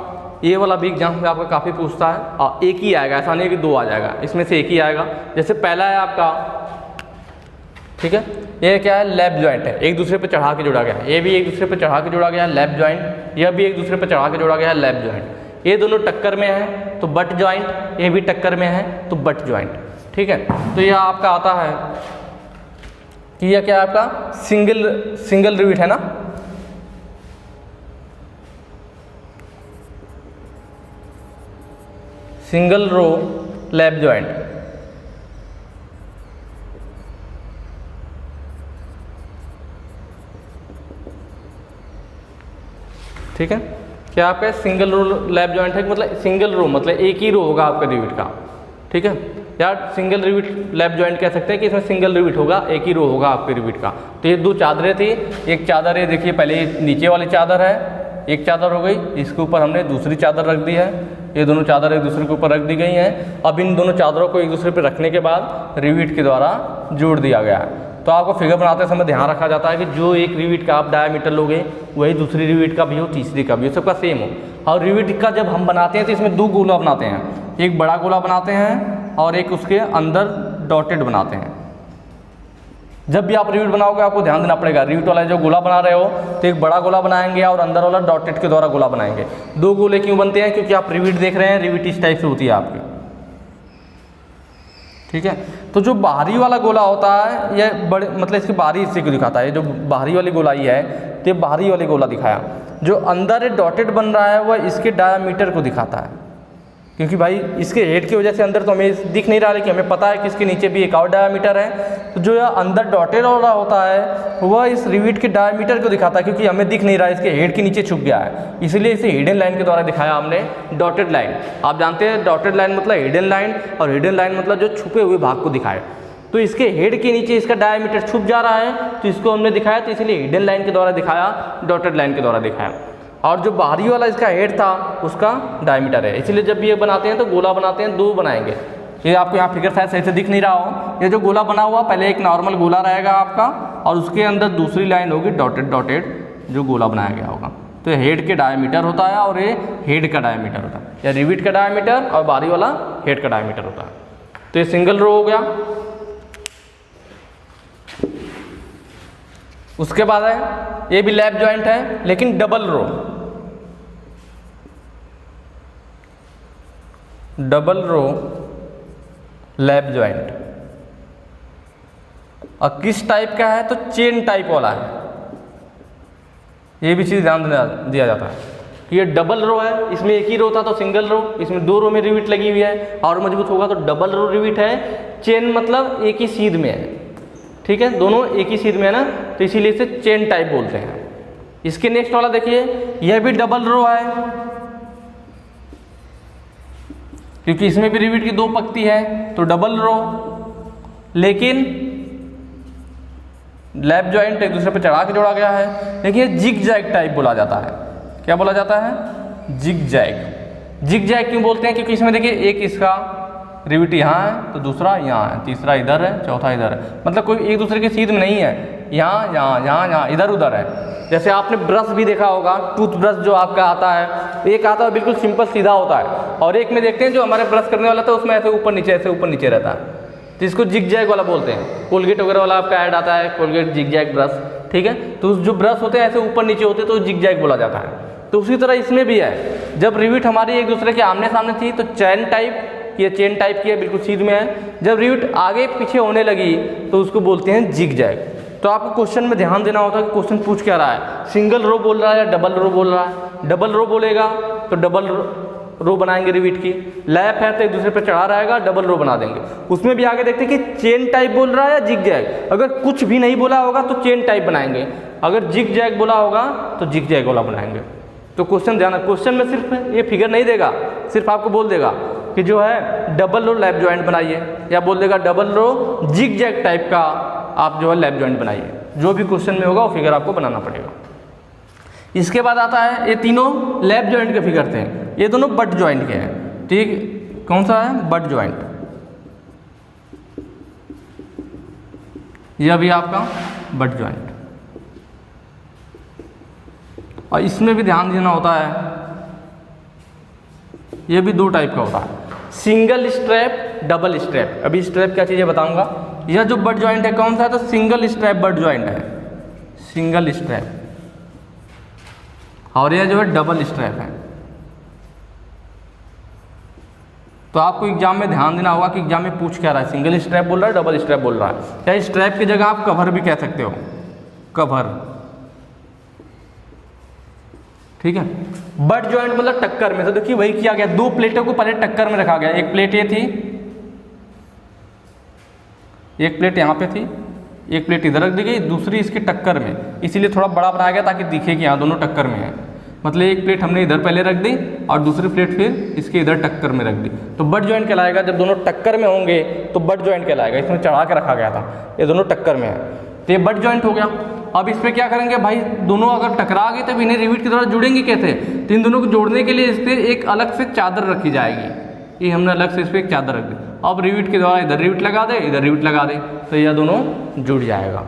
ये वाला भी एग्जाम में आपका काफ़ी पूछता है, और एक ही आएगा, ऐसा नहीं कि दो आ जाएगा, इसमें से एक ही आएगा। जैसे पहला है आपका, ठीक है, ये क्या है, लैप जॉइंट है, एक दूसरे पे चढ़ा के जोड़ा गया है। ये भी एक दूसरे पे चढ़ा के जोड़ा गया है, लैप जॉइंट। यह भी एक दूसरे पे चढ़ा के जोड़ा गया है, लैप जॉइंट। ये दोनों टक्कर में है तो बट जॉइंट, ये भी टक्कर में है तो बट जॉइंट, ठीक है। तो यह आपका आता है कि यह क्या है आपका सिंगल रिविट है ना, सिंगल रो लैप जॉइंट, ठीक है। क्या आपका सिंगल रो लैप जॉइंट है, मतलब सिंगल रो मतलब एक ही रो होगा आपका रिविट का, ठीक है। या सिंगल रिविट लैप जॉइंट कह सकते हैं कि इसमें सिंगल रिविट होगा, एक ही रो होगा आपके रिविट का। तो ये दो चादरें थी, एक चादर है, देखिए पहले नीचे वाली चादर है, एक चादर हो गई, इसके ऊपर हमने दूसरी चादर रख दी है। ये दोनों चादर एक दूसरे के ऊपर रख दी गई हैं। अब इन दोनों चादरों को एक दूसरे पर रखने के बाद रिविट के द्वारा जोड़ दिया गया है। तो आपको फिगर बनाते समय ध्यान रखा जाता है कि जो एक रिविट का आप डायमीटर लोगे वही दूसरी रिविट का भी हो, तीसरी का भी हो, सबका सेम हो। और रिविट का जब हम बनाते हैं तो इसमें दो गोला बनाते हैं, एक बड़ा गोला बनाते हैं और एक उसके अंदर डॉटेड बनाते हैं। जब भी आप रिविट बनाओगे आपको ध्यान देना पड़ेगा, रिविट वाला जो गोला बना रहे हो तो एक बड़ा गोला बनाएंगे और अंदर वाला डॉटेड के द्वारा गोला बनाएंगे। दो गोले क्यों बनते हैं, क्योंकि आप रिविट देख रहे हैं, रिविट इस टाइप से होती है आपकी, ठीक है। तो जो बाहरी वाला गोला होता है ये बड़े मतलब इसके बाहरी हिस्से को दिखाता है। ये जो बाहरी वाली गोलाई है तो ये बाहरी वाली गोला दिखाया। जो अंदर डॉटेड बन रहा है वह इसके डायामीटर को दिखाता है, क्योंकि भाई इसके हेड की वजह से अंदर तो हमें दिख नहीं रहा, लेकिन हमें पता है कि इसके नीचे भी एक और डायामीटर है। तो जो यह अंदर डॉटेड वाला होता है वह इस रिविट के डायामीटर को दिखाता है, क्योंकि हमें दिख नहीं रहा है, इसके हेड के नीचे छुप गया है, इसलिए इसे हिडन लाइन के द्वारा दिखाया हमने, डॉटेड लाइन। आप जानते हैं डॉटेड लाइन मतलब हिडन लाइन, और हिडन लाइन मतलब जो छुपे हुए भाग को दिखाए। तो इसके हेड के नीचे इसका डायामीटर छुप जा रहा है तो इसको हमने दिखाया, तो इसलिए हिडन लाइन के द्वारा दिखाया, डॉटेड लाइन के द्वारा दिखाया। और जो बाहरी वाला इसका हेड था उसका डायमीटर है, इसलिए जब ये बनाते हैं तो गोला बनाते हैं, दो बनाएंगे। ये आपको यहाँ फिगर शायद सही से दिख नहीं रहा हो, ये जो गोला बना हुआ पहले एक नॉर्मल गोला रहेगा आपका, और उसके अंदर दूसरी लाइन होगी डॉटेड जो गोला बनाया गया होगा। तो हेड के डायमीटर होता है और ये हेड का डायमीटर होता है, या रिविट का डायमीटर और बाहरी वाला हेड का डायमीटर होता है। तो ये सिंगल रो हो गया। उसके बाद है ये भी लैप जॉइंट है लेकिन double row, double row lap joint. और किस टाइप का है, तो चेन टाइप वाला है। ये भी चीज़ ध्यान दिया जाता है कि ये डबल रो है, इसमें एक ही रो था तो सिंगल रो, इसमें दो रो में रिविट लगी हुई है और मजबूत होगा तो डबल रो रिविट है। चेन मतलब एक ही सीध में है, ठीक है, दोनों एक ही सीध में है ना, तो इसीलिए इसे चेन टाइप बोलते हैं। इसके नेक्स्ट वाला देखिए, यह भी डबल रो है, क्योंकि इसमें भी रिविट की दो पक्ति है तो डबल रो, लेकिन लैप जॉइंट एक दूसरे पर चढ़ा के जोड़ा गया है। लेकिन ये जिग जैग टाइप बोला जाता है। क्या बोला जाता है, जिग जैग। जिग जैग क्यों बोलते हैं, क्योंकि इसमें देखिए एक इसका रिविट यहाँ है तो दूसरा यहाँ है, तीसरा इधर है, चौथा इधर है, मतलब कोई एक दूसरे के सीध में नहीं है, यहाँ यहाँ यहाँ यहाँ इधर उधर है। जैसे आपने ब्रश भी देखा होगा, टूथ ब्रश जो आपका आता है, एक आता है बिल्कुल सिंपल सीधा होता है, और एक में देखते हैं जो हमारे ब्रश करने वाला था उसमें ऐसे ऊपर नीचे ऐसे ऊपर नीचे रहता है, तो इसको जिग जैग वाला बोलते हैं। कोलगेट वगैरह वाला आपका ऐड आता है, कोलगेट जिग जैग ब्रश, ठीक है। तो जो ब्रश होते हैं ऐसे ऊपर नीचे होते तो जिग जैग बोला जाता है। तो उसी तरह इसमें भी है, जब रिविट हमारी एक दूसरे के आमने सामने थी तो चैन टाइप, ये चेन टाइप की है, बिल्कुल सीध में है। जब रिविट आगे पीछे होने लगी तो उसको बोलते हैं जिग जैग। तो आपको क्वेश्चन में ध्यान देना होता है कि क्वेश्चन पूछ क्या रहा है, सिंगल रो बोल रहा है या डबल रो बोल रहा है। डबल रो बोलेगा तो डबल रो बनाएंगे रिविट की, लैप है तो एक दूसरे पर चढ़ा रहेगा, डबल रो बना देंगे। उसमें भी आगे देखते हैं कि चेन टाइप बोल रहा है या जिग जैग। अगर कुछ भी नहीं बोला होगा तो चेन टाइप बनाएंगे, अगर जिग जैग बोला होगा तो जिग जैग वाला बनाएंगे। तो क्वेश्चन ध्यान, क्वेश्चन में सिर्फ ये फिगर नहीं देगा, सिर्फ आपको बोल देगा कि जो है डबल रो लैप जॉइंट बनाइए, या बोल देगा double row zigzag type का आप जो है लैप जॉइंट बनाइए। जो भी क्वेश्चन में होगा वो फिगर आपको बनाना पड़ेगा। इसके बाद आता है, ये तीनों लैप जॉइंट के फिगर थे, ये दोनों बट जॉइंट के हैं। ठीक, कौन सा है, बट जॉइंट। यह भी आपका बट जॉइंट। और इसमें भी ध्यान देना होता है, ये भी दो टाइप का होता है, सिंगल स्ट्रैप, डबल स्ट्रैप। अभी स्ट्रैप क्या चीज़ है बताऊंगा। यह जो बट जॉइंट है कौन सा है, तो सिंगल स्ट्रैप बट जॉइंट है, सिंगल स्ट्रैप। और यह जो है डबल स्ट्रैप है। तो आपको एग्जाम में ध्यान देना होगा कि एग्जाम में पूछ क्या रहा है, सिंगल स्ट्रैप बोल रहा है, डबल स्ट्रैप बोल रहा है। या स्ट्रैप की जगह आप कवर भी कह सकते हो, कवर। ठीक है। बट जॉइंट मतलब टक्कर में। तो देखिए वही किया गया, दो प्लेटों को पहले टक्कर में रखा गया। एक प्लेट ये थी, एक प्लेट यहाँ पे थी, एक प्लेट इधर रख दी गई, दूसरी इसके टक्कर में, इसीलिए थोड़ा बड़ा बनाया गया ताकि दिखे कि यहाँ दोनों टक्कर में है। मतलब एक प्लेट हमने इधर पहले रख दी और दूसरी प्लेट फिर इसके इधर टक्कर में रख दी, तो बट जॉइंट कहलाएगा। जब दोनों टक्कर में होंगे तो बट जॉइंट कहलाएगा। इसमें चढ़ा के रखा गया था, ये दोनों टक्कर में है, तो ये बट जॉइंट हो गया। अब इस पर क्या करेंगे भाई, दोनों अगर टकरा गए तो इन्हें रिविट के द्वारा जुड़ेंगे कैसे। तो इन दोनों को जोड़ने के लिए इस पर एक अलग से चादर रखी जाएगी। ये हमने अलग से इस पर एक चादर रख दी। अब रिविट के द्वारा इधर रिविट लगा दे, इधर रिविट लगा दे, तो यह दोनों जुड़ जाएगा।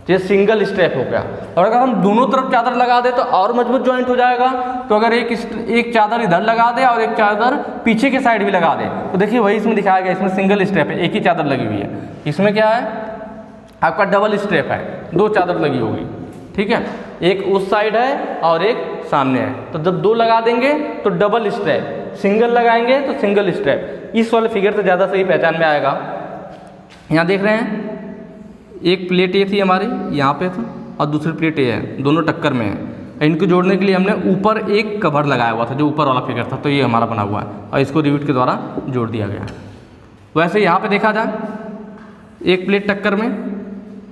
तो ये सिंगल स्टेप हो गया। और अगर हम दोनों तरफ चादर लगा दे तो और मजबूत जॉइंट हो जाएगा। तो अगर एक चादर इधर लगा दे और एक चादर पीछे के साइड भी लगा दे, तो देखिए वही इसमें दिखाया गया, इसमें सिंगल स्टेप है, एक ही चादर लगी हुई है। इसमें क्या है आपका डबल स्टेप है, दो चादर लगी होगी। ठीक है, एक उस साइड है और एक सामने है। तो जब दो लगा देंगे तो डबल स्टेप, सिंगल लगाएंगे तो सिंगल स्टेप। इस वाले फिगर से ज़्यादा सही पहचान में आएगा। यहाँ देख रहे हैं, एक प्लेट ये थी हमारी, यहाँ पे था, और दूसरी प्लेट ये है, दोनों टक्कर में है। इनको जोड़ने के लिए हमने ऊपर एक कवर लगाया हुआ था, जो ऊपर वाला फिगर था, तो ये हमारा बना हुआ है और इसको रिविट के द्वारा जोड़ दिया गया है। वैसे यहाँ पे देखा जाए, एक प्लेट टक्कर में,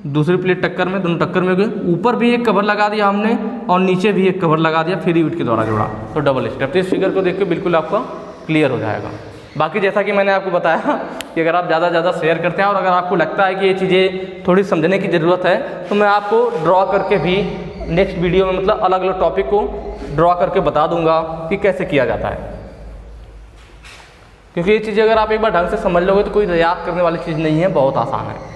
दूसरी प्लेट टक्कर में, दोनों टक्कर में गए, ऊपर भी एक कवर लगा दिया हमने और नीचे भी एक कवर लगा दिया, फिर रिविट के द्वारा जोड़ा, तो डबल स्टेप। तो इस फिगर को देख के बिल्कुल आपका क्लियर हो जाएगा। बाकी जैसा कि मैंने आपको बताया कि अगर आप ज़्यादा शेयर करते हैं और अगर आपको लगता है कि ये चीज़ें थोड़ी समझने की ज़रूरत है, तो मैं आपको ड्रॉ करके भी नेक्स्ट वीडियो में मतलब अलग अलग टॉपिक को ड्रॉ करके बता दूंगा कि कैसे किया जाता है। क्योंकि ये चीज़ें अगर आप एक बार ढंग से समझ लोगे तो कोई याद करने वाली चीज़ नहीं है, बहुत आसान है।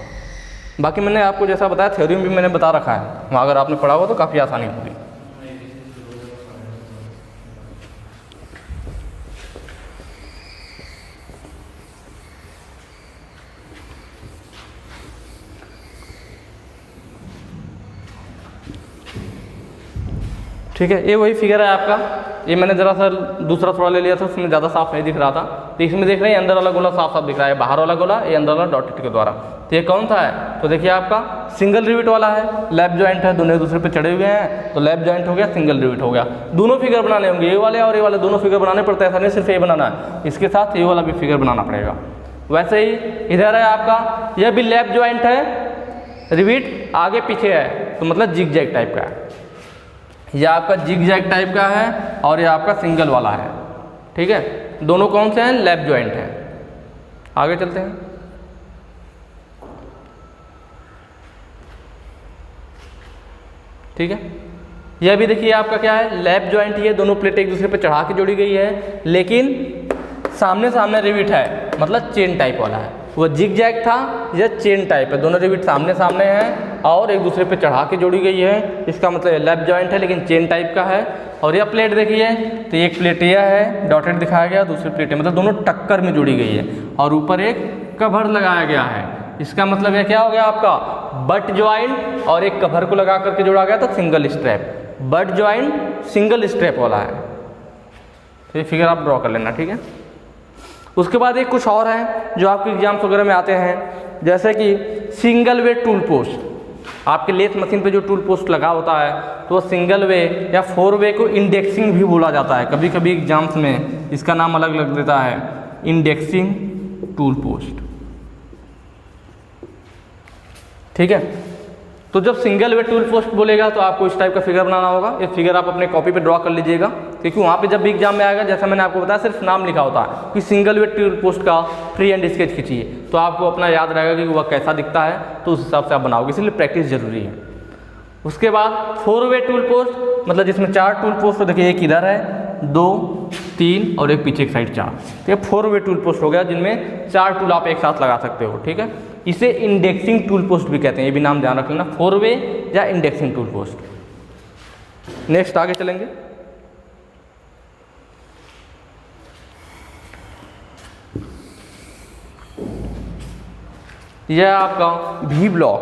बाकी मैंने आपको जैसा बताया थ्योरी में भी मैंने बता रखा है, वहाँ अगर आपने पढ़ा हो तो काफ़ी आसानी होगी। ठीक है, ये वही फिगर है आपका। ये मैंने ज़रा सा दूसरा थोड़ा ले लिया था, उसमें ज़्यादा साफ नहीं दिख रहा था। तो इसमें देख रहे हैं अंदर वाला गोला साफ साफ दिख रहा है, बाहर वाला गोला ये अंदर वाला डॉटेड के द्वारा। तो ये कौन सा है, तो देखिए आपका सिंगल रिविट वाला है, लैप जॉइंट है, दोनों एक दूसरे पे चढ़े हुए हैं, तो लैप जॉइंट हो गया, सिंगल रिविट हो गया। दोनों फिगर बनाने होंगे, ये वाले और ये वाले दोनों फिगर बनाने पड़ते हैं, ऐसा नहीं सिर्फ ये बनाना है, इसके साथ ये वाला भी फिगर बनाना पड़ेगा। वैसे ही इधर है आपका, यह भी लैप जॉइंट है, रिविट आगे पीछे है, तो मतलब जिग जैग टाइप का है। यह आपका जिग जैग टाइप का है और यह आपका सिंगल वाला है। ठीक है, दोनों कौन से हैं, लैप जॉइंट हैं। आगे चलते हैं। ठीक है, यह भी देखिए आपका क्या है, लैप जॉइंट ही है, दोनों प्लेट एक दूसरे पे चढ़ा के जोड़ी गई है, लेकिन सामने सामने रिविट है, मतलब चेन टाइप वाला है। वो जिग जैग था, यह चेन टाइप है, दोनों रिविट सामने सामने हैं और एक दूसरे पे चढ़ा के जोड़ी गई है। इसका मतलब लैप जॉइंट है लेकिन चेन टाइप का है। और यह प्लेट देखिए, तो एक प्लेट यह है, डॉटेड दिखाया गया, दूसरी प्लेट है, मतलब दोनों टक्कर में जुड़ी गई है और ऊपर एक कवर लगाया गया है। इसका मतलब ये क्या हो गया आपका, बट ज्वाइंट और एक कवर को लगा करके जोड़ा गया तो single strap, but joint single strap वाला है। तो ये फिगर आप ड्रॉ कर लेना, ठीक है। उसके बाद एक कुछ और है जो आपके एग्जाम्स वगैरह में आते हैं, जैसे कि सिंगल वे टूल पोस्ट। आपके लेथ मशीन पे जो टूल पोस्ट लगा होता है तो वो सिंगल वे या 4 वे को इंडेक्सिंग भी बोला जाता है। कभी कभी एग्जाम्स में इसका नाम अलग लग देता है, इंडेक्सिंग टूल पोस्ट, ठीक है। तो जब सिंगल वे टूल पोस्ट बोलेगा तो आपको इस टाइप का फिगर बनाना होगा। ये फिगर आप अपने कॉपी पे ड्रॉ कर लीजिएगा, क्योंकि वहाँ पे जब भी एग्जाम में आएगा, जैसा मैंने आपको बताया, सिर्फ नाम लिखा होता है कि सिंगल वे टूल पोस्ट का फ्री हैंड स्केच खींचिए, तो आपको अपना याद रहेगा कि वह कैसा दिखता है, तो उस हिसाब से आप बनाओगे, इसलिए प्रैक्टिस जरूरी है। उसके बाद 4 वे टूल पोस्ट, मतलब जिसमें 4 टूल पोस्ट, देखिए एक इधर है, 2, 3 और एक पीछे की साइड 4, तो ये 4 वे टूल पोस्ट हो गया, जिनमें 4 टूल आप एक साथ लगा सकते हो, ठीक है। इसे इंडेक्सिंग टूल पोस्ट भी कहते हैं, ये भी नाम ध्यान रख लेना, 4 वे या इंडेक्सिंग टूल पोस्ट। नेक्स्ट आगे चलेंगे। यह आपका वी ब्लॉक,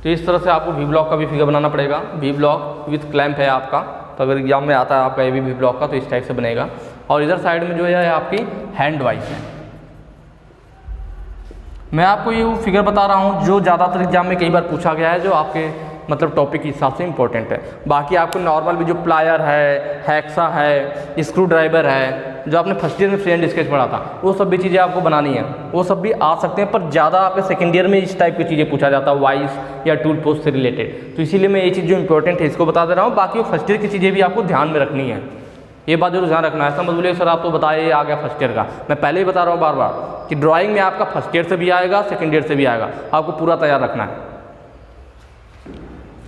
तो इस तरह से आपको वी ब्लॉक का भी फिगर बनाना पड़ेगा। वी ब्लॉक विथ क्लैंप है आपका, तो अगर एग्जाम में आता है आपका ये भी वी ब्लॉक का, तो इस टाइप से बनेगा। और इधर साइड में जो है आपकी हैंड वाइस है। मैं आपको ये फिगर बता रहा हूँ जो ज़्यादातर एग्जाम में कई बार पूछा गया है, जो आपके मतलब टॉपिक के हिसाब से इंपॉर्टेंट है। बाकी आपको नॉर्मल भी जो प्लायर है, हैक्सा है, स्क्रू ड्राइवर है, जो आपने फर्स्ट ईयर में फ्री हैंड स्केच पढ़ा था, वो सब भी चीज़ें आपको बनानी है, वो सब भी आ सकते हैं, पर ज़्यादा आपके सेकेंड ईयर में इस टाइप की चीज़ें पूछा जाता है, वाइस या टूल पोस्ट से रिलेटेड। तो इसीलिए मैं ये चीज़ जो इंपॉर्टेंट है इसको बता दे रहा हूँ। बाकी वो फर्स्ट ईयर की चीज़ें भी आपको ध्यान में रखनी है, ये बात जरूर ध्यान रखना है। ऐसा मत बोलिए सर आप तो बताए आ गया फर्स्ट ईयर का, मैं पहले ही बता रहा हूँ बार बार कि ड्राइंग में आपका फर्स्ट ईयर से भी आएगा, सेकेंड ईयर से भी आएगा, आपको पूरा तैयार रखना है।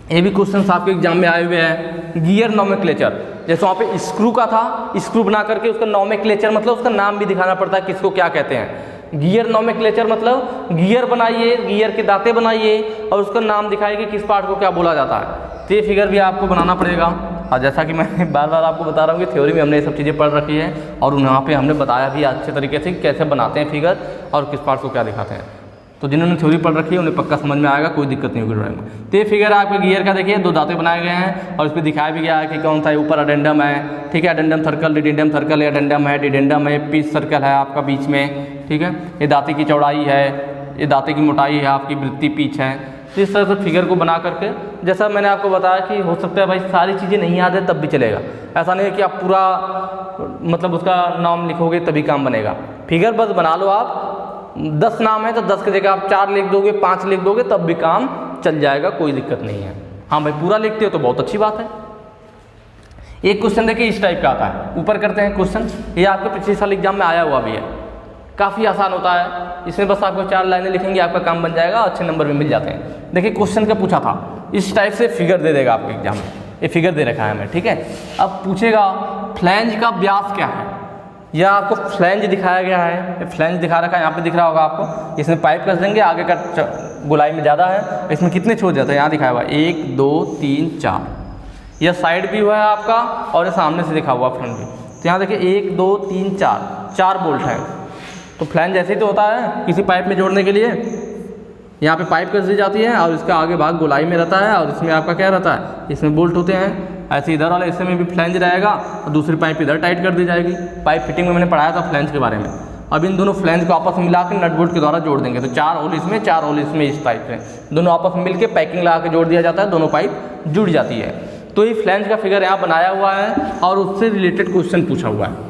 ये भी क्वेश्चन आपके एग्जाम में आए हुए हैं। गियर नोमेक्लेचर, जैसे वहाँ पे स्क्रू का था, स्क्रू बना करके उसका नोमेक्लेचर मतलब उसका नाम भी दिखाना पड़ता है, किसको क्या कहते हैं। गियर नोमेक्लेचर मतलब गियर बनाइए, गियर के दांते बनाइए और उसका नाम दिखाइए कि किस पार्ट को क्या बोला जाता है। तो ये फिगर भी आपको बनाना पड़ेगा। और जैसा कि मैं बार बार आपको बता रहा हूँ कि थ्योरी में हमने ये सब चीज़ें पढ़ रखी है, और वहाँ पे हमने बताया भी अच्छे तरीके से कैसे बनाते हैं फिगर और किस पार्ट को क्या दिखाते हैं। तो जिन्होंने थ्योरी पढ़ रखी है उन्हें पक्का समझ में आएगा, कोई दिक्कत नहीं होगी ड्राइंग में। तो ये फिगर आपके गियर का देखिए, 2 दांतें बनाए गए हैं और इस पर दिखाया भी गया है कि कौन सा ऊपर अडेंडम है, ठीक है, अडेंडम सर्कल, डिडेंडम सर्कल, अडेंडम है, डिडेंडम है, पीस सर्कल है आपका बीच में, ठीक है। ये दांते की चौड़ाई है, ये दांते की मोटाई है, आपकी वृत्ति पीच है। तो इस तरह से फिगर को बना करके, जैसा मैंने आपको बताया कि हो सकता है भाई सारी चीज़ें नहीं याद है तब भी चलेगा, ऐसा नहीं है कि आप पूरा मतलब उसका नाम लिखोगे तभी काम बनेगा। फिगर बस बना लो आप, 10 नाम है तो 10 की जगह आप 4 लिख दोगे, 5 लिख दोगे, तब भी काम चल जाएगा, कोई दिक्कत नहीं है। हाँ भाई पूरा लिखते हो तो बहुत अच्छी बात है। एक क्वेश्चन देखिए इस टाइप का आता है, ऊपर करते हैं क्वेश्चन, ये आपके पिछले साल एग्जाम में आया हुआ भी है, काफ़ी आसान होता है। इसमें बस आपको 4 लाइनें लिखेंगे, आपका काम बन जाएगा, अच्छे नंबर भी मिल जाते हैं। देखिए क्वेश्चन क्या पूछा था, इस टाइप से फिगर दे देगा आपके एग्जाम में, ये फिगर दे रखा है हमें, ठीक है। अब पूछेगा फ्लैंज का व्यास क्या है, यह आपको फ्लैंज दिखाया गया है, फ्लैंज दिखा रखा है, यहाँ पे दिख रहा होगा आपको। इसमें पाइप कस देंगे, आगे का गोलाई में ज़्यादा है, इसमें कितने छोड़ जाते हैं, यहाँ दिखाया हुआ 1 2 3 4, यह साइड भी हुआ है आपका और ये सामने से दिखा हुआ फ्रंट भी। तो यहाँ देखिए 1 2 3 4 बोल्ट है। तो फ्लैंज ऐसे ही तो होता है, किसी पाइप में जोड़ने के लिए यहाँ पे पाइप कस दी जाती है और इसका आगे भाग गोलाई में रहता है और इसमें आपका क्या रहता है, इसमें बोल्ट होते हैं। ऐसे इधर वाले हिस्से में भी फ्लैंज रहेगा और दूसरी पाइप इधर टाइट कर दी जाएगी। पाइप फिटिंग में मैंने पढ़ाया था फ्लैंज के बारे में। अब इन दोनों फ्लैंज को आपस में मिला के नट बोल्ट के द्वारा जोड़ देंगे, तो 4 होल इसमें 4 होल इसमें, इस टाइप से दोनों आपस में मिलकर पैकिंग लगा के जोड़ दिया जाता है, दोनों पाइप जुड़ जाती है। तो ये फ्लैंज का फिगर यहाँ बनाया हुआ है और उससे रिलेटेड क्वेश्चन पूछा हुआ है,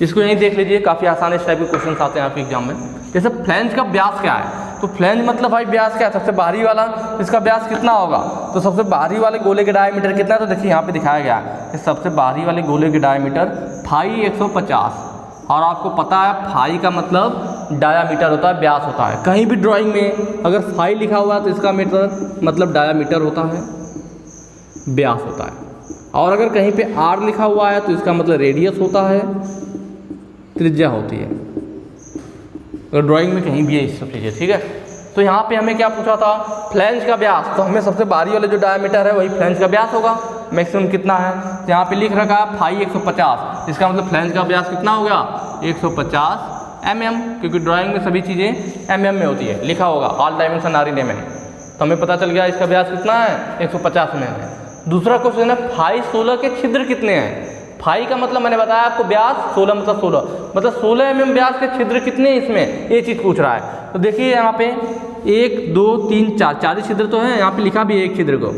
इसको यहीं देख लीजिए, काफ़ी आसान इस टाइप के क्वेश्चन आते हैं आपके एग्जाम में। जैसे फ्लैंज का व्यास क्या है, तो फ्लैंज मतलब भाई व्यास क्या है, सबसे बाहरी वाला, इसका व्यास कितना होगा, तो सबसे बाहरी वाले गोले के डायमीटर कितना है, तो देखिए यहाँ पे दिखाया गया है, सबसे बाहरी वाले गोले के डायमीटर फाई 150, और आपको पता है फाई का मतलब डायामीटर होता है, व्यास होता है। कहीं भी ड्राइंग में अगर फाई लिखा हुआ है तो इसका मतलब डायामीटर होता है, व्यास होता है। और अगर कहीं पे आर लिखा हुआ है तो इसका मतलब रेडियस होता है, त्रिज्या होती है। अगर ड्राइंग में कहीं भी है इस सब चीज़ें, ठीक है। तो यहाँ पे हमें क्या पूछा था, फ्लैंज का व्यास, तो हमें सबसे बाहरी वाले जो डायमीटर है वही फ्लैंज का व्यास होगा, मैक्सिमम कितना है, तो यहाँ पे लिख रखा है फाई 150, इसका मतलब फ्लैंज का व्यास कितना हो गया 150 mm, क्योंकि ड्राइंग में सभी चीज़ें mm में होती है, लिखा होगा all dimension are in mm। तो हमें पता चल गया इसका व्यास कितना है, 150 mm है। दूसरा क्वेश्चन है फाई 16 के छिद्र कितने हैं। फाई का मतलब मैंने बताया आपको व्यास, 16 मतलब 16 mm व्यास के छिद्र कितने हैं इसमें, ये चीज़ पूछ रहा है। तो देखिए यहाँ पे 1 2 3 4 4 छिद्र तो है, यहाँ पे लिखा भी है एक छिद्र को,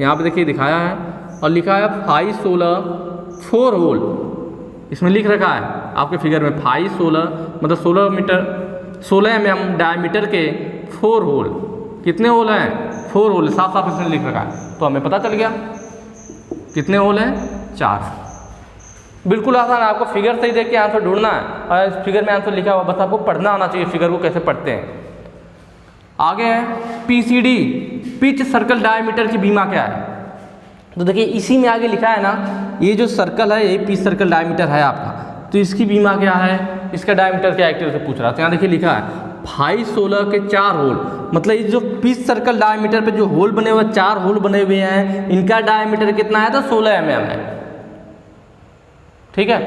यहाँ पे देखिए दिखाया है और लिखा है फाई 16 4 होल, इसमें लिख रखा है आपके फिगर में फाई 16 मतलब 16 mm डायमीटर के 4 होल। कितने होल हैं, 4 होल, साफ साफ इसमें लिख रखा है। तो हमें पता चल गया कितने होल हैं, 4। बिल्कुल आसान है, आपको फिगर सही देख के आंसर ढूंढना है और इस फिगर में आंसर लिखा हुआ, बस आपको पढ़ना आना चाहिए फिगर को कैसे पढ़ते हैं। आगे है पीसीडी, पिच सर्कल डायमीटर की बीमा क्या है। तो देखिए इसी में आगे लिखा है ना, ये जो सर्कल है ये पिच सर्कल डायमीटर है आपका, तो इसकी बीमा क्या है, इसका डायमीटर क्या है, से पूछ रहा था। यहाँ देखिए लिखा है फाई 16 के 4 होल, मतलब ये जो पिच सर्कल डायमीटर पे जो होल बने हुए 4 होल बने हुए हैं, इनका डायमीटर कितना है, तो 16 mm है। ठीक है,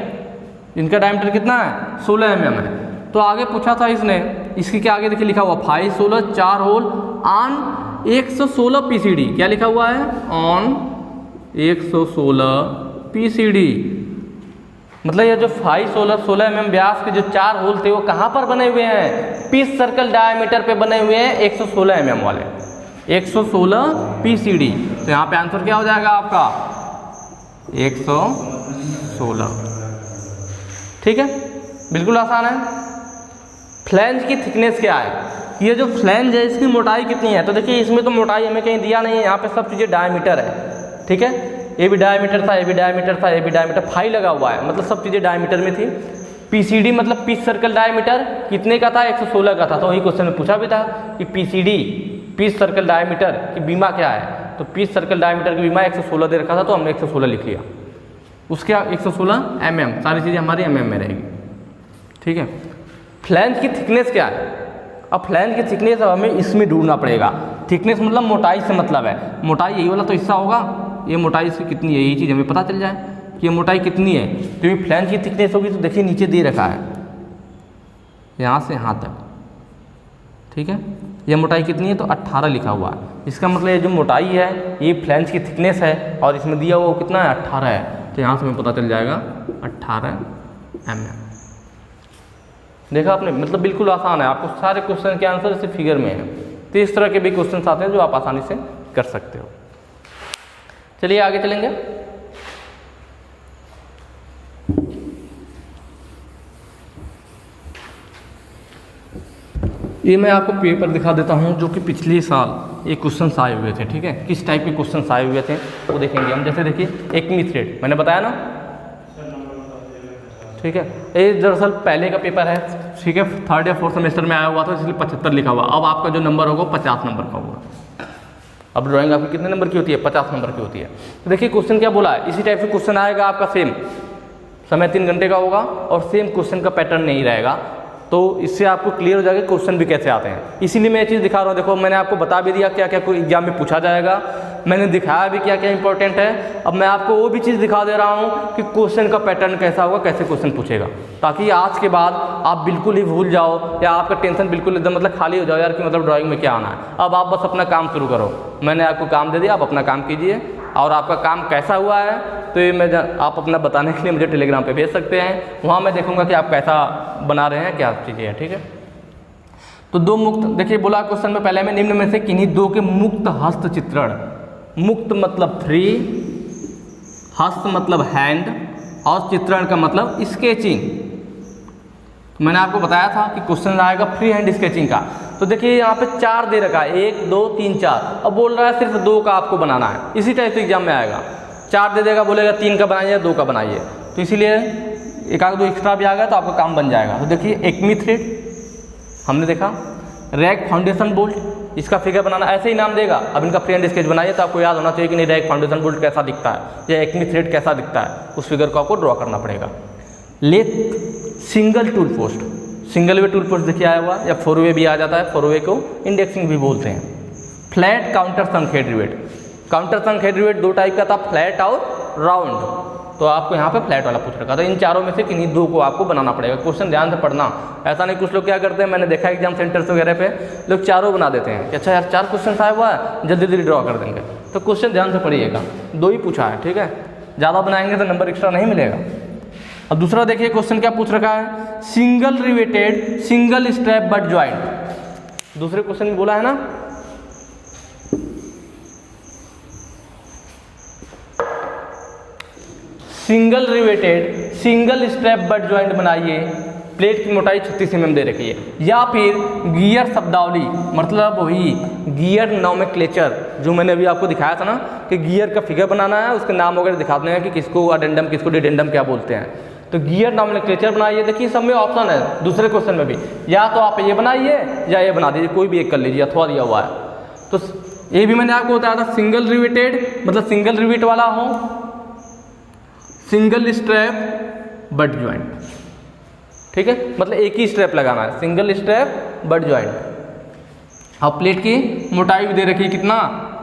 इनका डायमीटर कितना है, 16 mm है। तो आगे पूछा था इसने, इसके क्या आगे देखिए लिखा हुआ फाई 16 4 होल ऑन 116 पीसीडी। क्या लिखा हुआ है, ऑन 116 पीसीडी। मतलब ये जो फाई 16 mm व्यास के जो 4 होल थे वो कहाँ पर बने हुए हैं, पिच सर्कल डायमीटर पे बने हुए हैं 116 mm वाले, 116 पीसीडी। तो यहाँ पे आंसर क्या हो जाएगा आपका, 116। ठीक है, बिल्कुल आसान है। फ्लैंज की थिकनेस क्या है, ये जो फ्लैंज है इसकी मोटाई कितनी है। तो देखिए इसमें तो मोटाई हमें कहीं दिया नहीं है, यहाँ पे सब चीज़ें डायमीटर है। ठीक है, ये भी डायमीटर था, ये भी डायमीटर था, ये भी डायमीटर, फाई लगा हुआ है, मतलब सब चीज़ें डायमीटर में थी। पीसीडी मतलब पिच सर्कल डायमीटर कितने का था, 116 का था। तो वही क्वेश्चन में पूछा भी था कि पीसीडी पिच सर्कल डायमीटर की बीमा क्या है। तो पिच सर्कल डायमीटर की बीमा 116 दे रखा था, तो हमने 116 लिख लिया। उसके 116 mm, सारी चीज़ें हमारी mm में रहेगी। ठीक है, फ्लैंज की थिकनेस क्या है। अब फ्लैंज की थिकनेस अब हमें इसमें ढूंढना पड़ेगा। थिकनेस मतलब मोटाई से मतलब है, मोटाई यही वाला तो हिस्सा होगा, ये मोटाई इसकी कितनी है, ये चीज़ हमें पता चल जाए कि ये मोटाई कितनी है। तो ये फ्लैंज की थिकनेस होगी, तो देखिए नीचे दे रखा है यहाँ से यहाँ तक। ठीक है, ये मोटाई कितनी है, तो 18 लिखा हुआ है। इसका मतलब ये जो मोटाई है ये फ्लैंज की थिकनेस है, और इसमें दिया हुआ कितना है, 18 है। तो यहाँ से हमें पता चल जाएगा 18 mm। देखा आपने, मतलब बिल्कुल आसान है, आपको सारे क्वेश्चन के आंसर इस फिगर में है। तो इस तरह के भी क्वेश्चन आते हैं जो आप आसानी से कर सकते हो। चलिए आगे चलेंगे। ये मैं आपको पेपर दिखा देता हूँ जो कि पिछले साल ये क्वेश्चन आए हुए थे। ठीक है, किस टाइप के क्वेश्चन आए हुए थे वो देखेंगे हम। जैसे देखिए एक्मी थ्रेड मैंने बताया ना, ठीक है, ये दरअसल पहले का पेपर है। ठीक है, 3rd या 4th सेमेस्टर में आया हुआ था, इसलिए 75 लिखा हुआ। अब आपका जो नंबर होगा 50 नंबर का होगा। अब ड्राइंग आपकी कितने नंबर की होती है, 50 नंबर की होती है। तो देखिए क्वेश्चन क्या बोला है, इसी टाइप से क्वेश्चन आएगा आपका, सेम समय 3 घंटे का होगा और सेम क्वेश्चन का पैटर्न नहीं रहेगा। तो इससे आपको क्लियर हो जाएगा क्वेश्चन भी कैसे आते हैं। इसीलिए मैं ये चीज़ दिखा रहा हूँ। देखो मैंने आपको बता भी दिया क्या क्या कोई एग्जाम में पूछा जाएगा, मैंने दिखाया भी क्या क्या इंपॉर्टेंट है। अब मैं आपको वो भी चीज़ दिखा दे रहा हूँ कि क्वेश्चन का पैटर्न कैसा होगा, कैसे क्वेश्चन पूछेगा, ताकि आज के बाद आप बिल्कुल ही भूल जाओ या आपका टेंशन बिल्कुल एकदम मतलब खाली हो जाओ यार कि मतलब ड्राइंग में क्या आना है। अब आप बस अपना काम शुरू करो, मैंने आपको काम दे दिया, आप अपना काम कीजिए। और आपका काम कैसा हुआ है तो ये मैं आप अपना बताने के लिए मुझे टेलीग्राम पे भेज सकते हैं, वहाँ मैं देखूंगा कि आप कैसा बना रहे हैं, क्या चीज़ें हैं। ठीक है, तो 2 मुक्त, देखिए बोला क्वेश्चन में पहले में निम्न में से किन्हीं 2 के मुक्त हस्त चित्रण, मुक्त मतलब फ्री, हस्त मतलब हैंड, और चित्रण का मतलब स्केचिंग। मैंने आपको बताया था कि क्वेश्चन आएगा फ्री हैंड स्केचिंग का। तो देखिए यहाँ पे 4 दे रखा है, 1 2 3 4। अब बोल रहा है सिर्फ 2 का आपको बनाना है, इसी टाइप से एग्जाम में आएगा। 4 दे देगा, बोलेगा 3 का बनाइए, 2 का बनाइए। तो इसीलिए 1-2 एक्स्ट्रा भी आ गया तो आपका काम बन जाएगा। तो देखिए एक्मी थ्रेड हमने देखा, रैक फाउंडेशन बोल्ट, इसका फिगर बनाना ऐसे ही नाम देगा। अब इनका फ्री हैंड स्केच बनाइए तो आपको याद होना चाहिए कि नहीं रैक फाउंडेशन बोल्ट कैसा दिखता है या एक्मी थ्रेड कैसा दिखता है, उस फिगर को आपको ड्रॉ करना पड़ेगा। Lathe single tool post, single way tool post देखिए आया हुआ, या 4 वे भी आ जाता है, 4 वे को इंडेक्सिंग भी बोलते हैं। फ्लैट काउंटर संख हेड रिवेट, काउंटर संख हेड रिवेट 2 टाइप का था, फ्लैट और राउंड। तो आपको यहाँ पे फ्लैट वाला पूछ रखा था। इन चारों में से किन्हीं दो को आपको बनाना पड़ेगा। क्वेश्चन ध्यान से पढ़ना, ऐसा नहीं कुछ लोग क्या करते हैं, मैंने देखा एग्जाम सेंटर्स वगैरह पे लोग चारों बना देते हैं कि अच्छा यार 4 क्वेश्चन आया हुआ है, जल्दी जल्दी ड्रॉ कर देंगे। तो क्वेश्चन ध्यान से पढ़िएगा, 2 ही पूछा है, ठीक है, ज़्यादा बनाएंगे तो नंबर एक्स्ट्रा नहीं मिलेगा। अब दूसरा देखिए क्वेश्चन क्या पूछ रखा है, single riveted single strap but joint. दूसरे क्वेश्चन में बोला है ना, single riveted single strap but joint बनाइए, प्लेट की मोटाई 36 mm दे रखी है। या फिर गियर शब्दावली, मतलब वही गियर नोमेनक्लेचर जो मैंने अभी आपको दिखाया था ना कि गियर का फिगर बनाना है, उसके नाम वगैरह दिखाते हैं कि किसको अडेंडम किसको डिडेंडम क्या बोलते हैं। तो गियर नोमेनक्लेचर बनाइए। देखिए सब में ऑप्शन है, दूसरे क्वेश्चन में भी, या तो आप ये बनाइए या ये बना दीजिए, कोई भी एक कर लीजिए, अथवा दिया हुआ है। तो ये भी मैंने आपको बताया था, सिंगल रिवेटेड मतलब सिंगल रिवेट वाला हो, सिंगल स्ट्रैप बट ज्वाइंट, ठीक है, मतलब एक ही स्ट्रैप लगाना है, सिंगल स्ट्रैप बट ज्वाइंट। अब प्लेट की मोटाई भी दे रखी है कितना,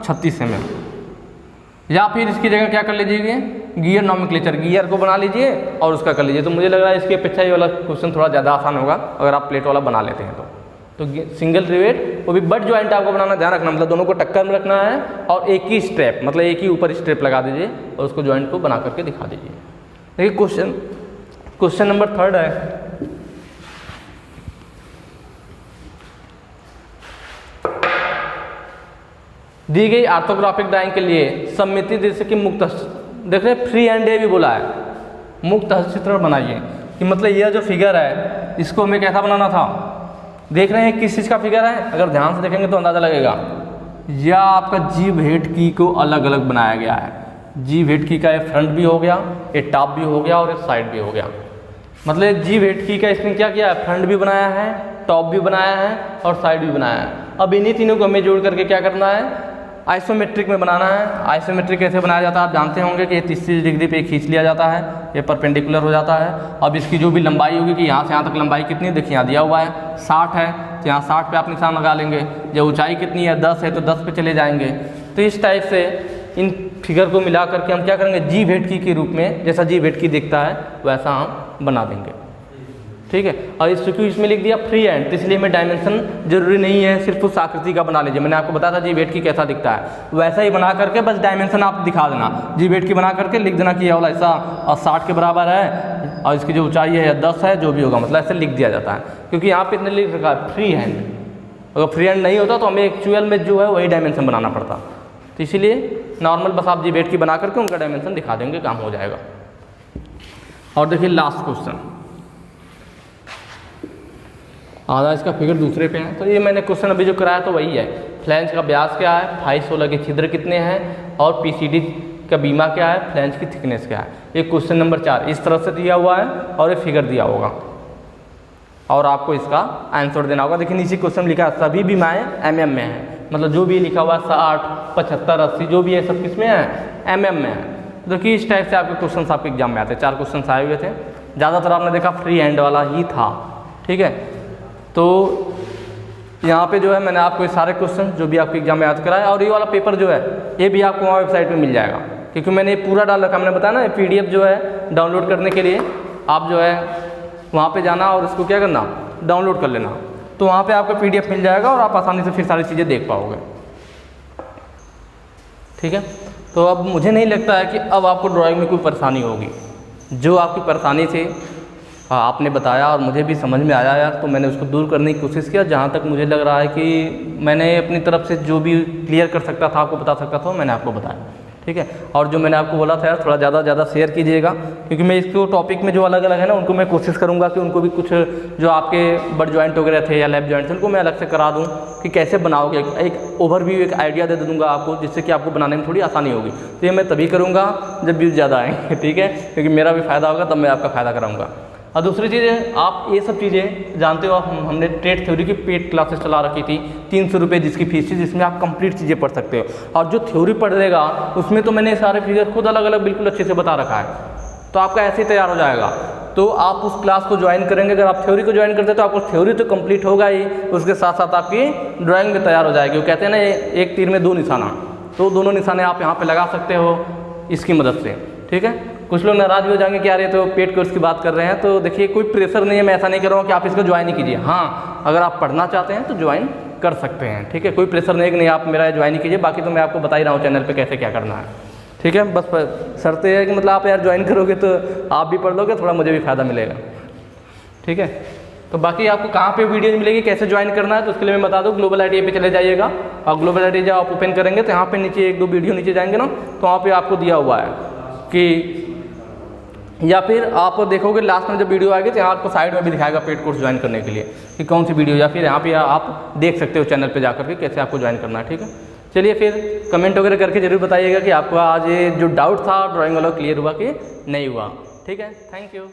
36 mm। या फिर इसकी जगह क्या कर लीजिए, गियर नोमेनक्लेचर, गियर को बना लीजिए और उसका कर लीजिए। तो मुझे लग रहा है इसकी अपेक्षा ये वाला क्वेश्चन थोड़ा ज़्यादा आसान होगा अगर आप प्लेट वाला बना लेते हैं तो सिंगल रिवेट वो भी बट ज्वाइंट आपको बनाना, ध्यान रखना, मतलब दोनों को टक्कर में रखना है और एक ही स्ट्रैप मतलब एक ही ऊपर स्ट्रैप लगा दीजिए और उसको ज्वाइंट को बना करके दिखा दीजिए। देखिए क्वेश्चन नंबर 3 है, दी गई ऑर्थोग्राफिक ड्राइंग के लिए सममिति दृश्य की मुक्त, देख रहे फ्री हैंड भी बोला है, मुक्त हस्तचित्र बनाइए। कि मतलब यह जो फिगर है इसको हमें कैसा बनाना था, देख रहे हैं किस चीज़ का फिगर है, अगर ध्यान से देखेंगे तो अंदाज़ा लगेगा, यह आपका जीभ हेड की को अलग अलग बनाया गया है। जीभ हेड की का ये फ्रंट भी हो गया, ये टॉप भी हो गया और ये साइड भी हो गया। मतलब जीभ हेड की का इसने क्या किया है, फ्रंट भी बनाया है, टॉप भी बनाया है और साइड भी बनाया है। अब इन्हीं तीनों को हमें जोड़ करके क्या करना है, आइसोमेट्रिक में बनाना है। आइसोमेट्रिक कैसे बनाया जाता है आप जानते होंगे कि 30 डिग्री पे खींच लिया जाता है, ये परपेंडिकुलर हो जाता है। अब इसकी जो भी लंबाई होगी कि यहाँ से यहाँ तक लंबाई कितनी है, देखिए यहाँ दिया हुआ है 60 है, तो यहाँ 60 पे आप निशान लगा लेंगे। जो ऊंचाई कितनी है 10 है तो 10 पे चले जाएंगे। तो इस टाइप से इन फिगर को मिला करके हम क्या करेंगे, जीभ हेड की के रूप में, जैसा जीभ हेड की दिखता है वैसा हम बना देंगे, ठीक है। और क्योंकि इसमें लिख दिया फ्री हैंड, तो इसलिए हमें डायमेंशन जरूरी नहीं है, सिर्फ उस आकृति का बना लीजिए। मैंने आपको बताया था जीभ हेड की कैसा दिखता है, वैसा ही बना करके बस डायमेंशन आप दिखा देना। जीभ हेड की बना करके लिख देना कि ये वाला ऐसा और 60 के बराबर है और इसकी जो ऊंचाई है 10 है, जो भी होगा, मतलब ऐसे लिख दिया जाता है। क्योंकि यहाँ पे इतने लिख रखा है फ्री हैंड, अगर फ्री हैंड नहीं होता तो हमें एक्चुअल में जो है वही डायमेंशन बनाना पड़ता। तो इसीलिए नॉर्मल बस आप जीभ हेड की बना करके उनका डायमेंशन दिखा देंगे, काम हो जाएगा। और देखिए लास्ट क्वेश्चन, आधा इसका फिगर दूसरे पे है। तो ये मैंने क्वेश्चन अभी जो कराया तो वही है, फ्लैंज का व्यास क्या है, 516 के छिद्र कितने हैं और पीसीडी का बीमा क्या है, फ्लैंज की थिकनेस क्या है। ये क्वेश्चन नंबर 4 इस तरह से दिया हुआ है और ये फिगर दिया होगा और आपको इसका आंसर देना होगा। देखिए नीचे क्वेश्चन लिखा है सभी बीमाएँ MM में है, मतलब जो भी लिखा हुआ 60, 75, 80 जो भी है सब किस में है, MM में है। देखिए इस टाइप से आपके क्वेश्चन आपके एग्जाम में आते हैं। 4 क्वेश्चन आए हुए थे, ज़्यादातर आपने देखा फ्री हैंड वाला ही था, ठीक है। तो यहाँ पे जो है मैंने आपको ये सारे क्वेश्चन जो भी आपके एग्जाम में याद कराया और ये वाला पेपर जो है ये भी आपको वहाँ वेबसाइट पे मिल जाएगा, क्योंकि मैंने ये पूरा डाल रखा। मैंने बताया ना PDF जो है डाउनलोड करने के लिए आप जो है वहाँ पे जाना और इसको क्या करना, डाउनलोड कर लेना, तो वहाँ पे आपको PDF मिल जाएगा और आप आसानी से फिर सारी चीज़ें देख पाओगे, ठीक है। तो अब मुझे नहीं लगता है कि अब आपको ड्राइंग में कोई परेशानी होगी। जो आपकी परेशानी थी आपने बताया और मुझे भी समझ में आया यार, तो मैंने उसको दूर करने की कोशिश किया। जहाँ तक मुझे लग रहा है कि मैंने अपनी तरफ से जो भी क्लियर कर सकता था, आपको बता सकता था, मैंने आपको बताया, ठीक है। और जो मैंने आपको बोला था यार थोड़ा ज़्यादा शेयर कीजिएगा, क्योंकि मैं इसको टॉपिक में जो अलग अलग है ना उनको मैं कोशिश करूँगा कि उनको भी कुछ जो आपके बट जॉइंट वगैरह थे या लैप जॉइंट थे उनको मैं अलग से करा दूँ कि कैसे बनाओगे, एक ओवरव्यू एक आइडिया दे दूँगा आपको, जिससे कि आपको बनाने में थोड़ी आसानी होगी। तो ये मैं तभी करूँगा जब व्यूज़ ज़्यादा आएंगे, ठीक है, क्योंकि मेरा भी फ़ायदा होगा तब मैं आपका फ़ायदा कराऊँगा। और दूसरी चीज़ है, आप ये सब चीज़ें जानते हो, हमने ट्रेड थ्योरी की पेड क्लासेस चला रखी थी, 300 रुपये जिसकी फीस थी, जिसमें आप कंप्लीट चीज़ें पढ़ सकते हो। और जो थ्योरी पढ़ेगा उसमें तो मैंने सारे फिगर खुद अलग अलग बिल्कुल अच्छे से बता रखा है, तो आपका ऐसे ही तैयार हो जाएगा। तो आप उस क्लास को ज्वाइन करेंगे, अगर आप थ्योरी को ज्वाइन करते हैं तो आपको थ्योरी तो कंप्लीट होगा ही, उसके साथ साथ आपकी ड्राइंग भी तैयार हो जाएगी। वो कहते हैं ना एक तीर में 2 निशाना, तो दोनों निशाने आप यहाँ पर लगा सकते हो इसकी मदद से, ठीक है। कुछ लोग नाराज़ भी हो जाएंगे कि यार ये तो पेड कोर्स की बात कर रहे हैं। तो देखिए कोई प्रेशर नहीं है, मैं ऐसा नहीं कर रहा हूँ कि आप इसको ज्वाइन ही कीजिए। हाँ, अगर आप पढ़ना चाहते हैं तो ज्वाइन कर सकते हैं, ठीक है। कोई प्रेशर नहीं है कि नहीं आप मेरा ज्वाइन ही कीजिए, बाकी तो मैं आपको बता ही रहा हूँ चैनल पे कैसे क्या करना है, ठीक है। बस शर्त ये है कि मतलब आप यार ज्वाइन करोगे तो आप भी पढ़ लोगे, थोड़ा मुझे भी फ़ायदा मिलेगा, ठीक है। तो बाकी आपको कहाँ पे वीडियो मिलेगी, कैसे ज्वाइन करना है, तो उसके लिए मैं बता दूँ, ग्लोबल ITA पे चले जाइएगा और ग्लोबल ITA जब आप ओपन करेंगे तो यहाँ पे नीचे 1-2 वीडियो नीचे जाएंगे ना, तो वहाँ पे आपको दिया हुआ है कि, या फिर आप देखोगे लास्ट में जब वीडियो आएगी तो यहाँ आपको साइड में भी दिखाएगा पेड कोर्स ज्वाइन करने के लिए कि कौन सी वीडियो, या फिर यहाँ पे आप देख सकते हो चैनल पे जाकर के कैसे आपको ज्वाइन करना है, ठीक है। चलिए फिर कमेंट वगैरह करके जरूर बताइएगा कि आपको आज ये जो डाउट था ड्राइंग वाला क्लियर हुआ कि नहीं हुआ, ठीक है। Thank you.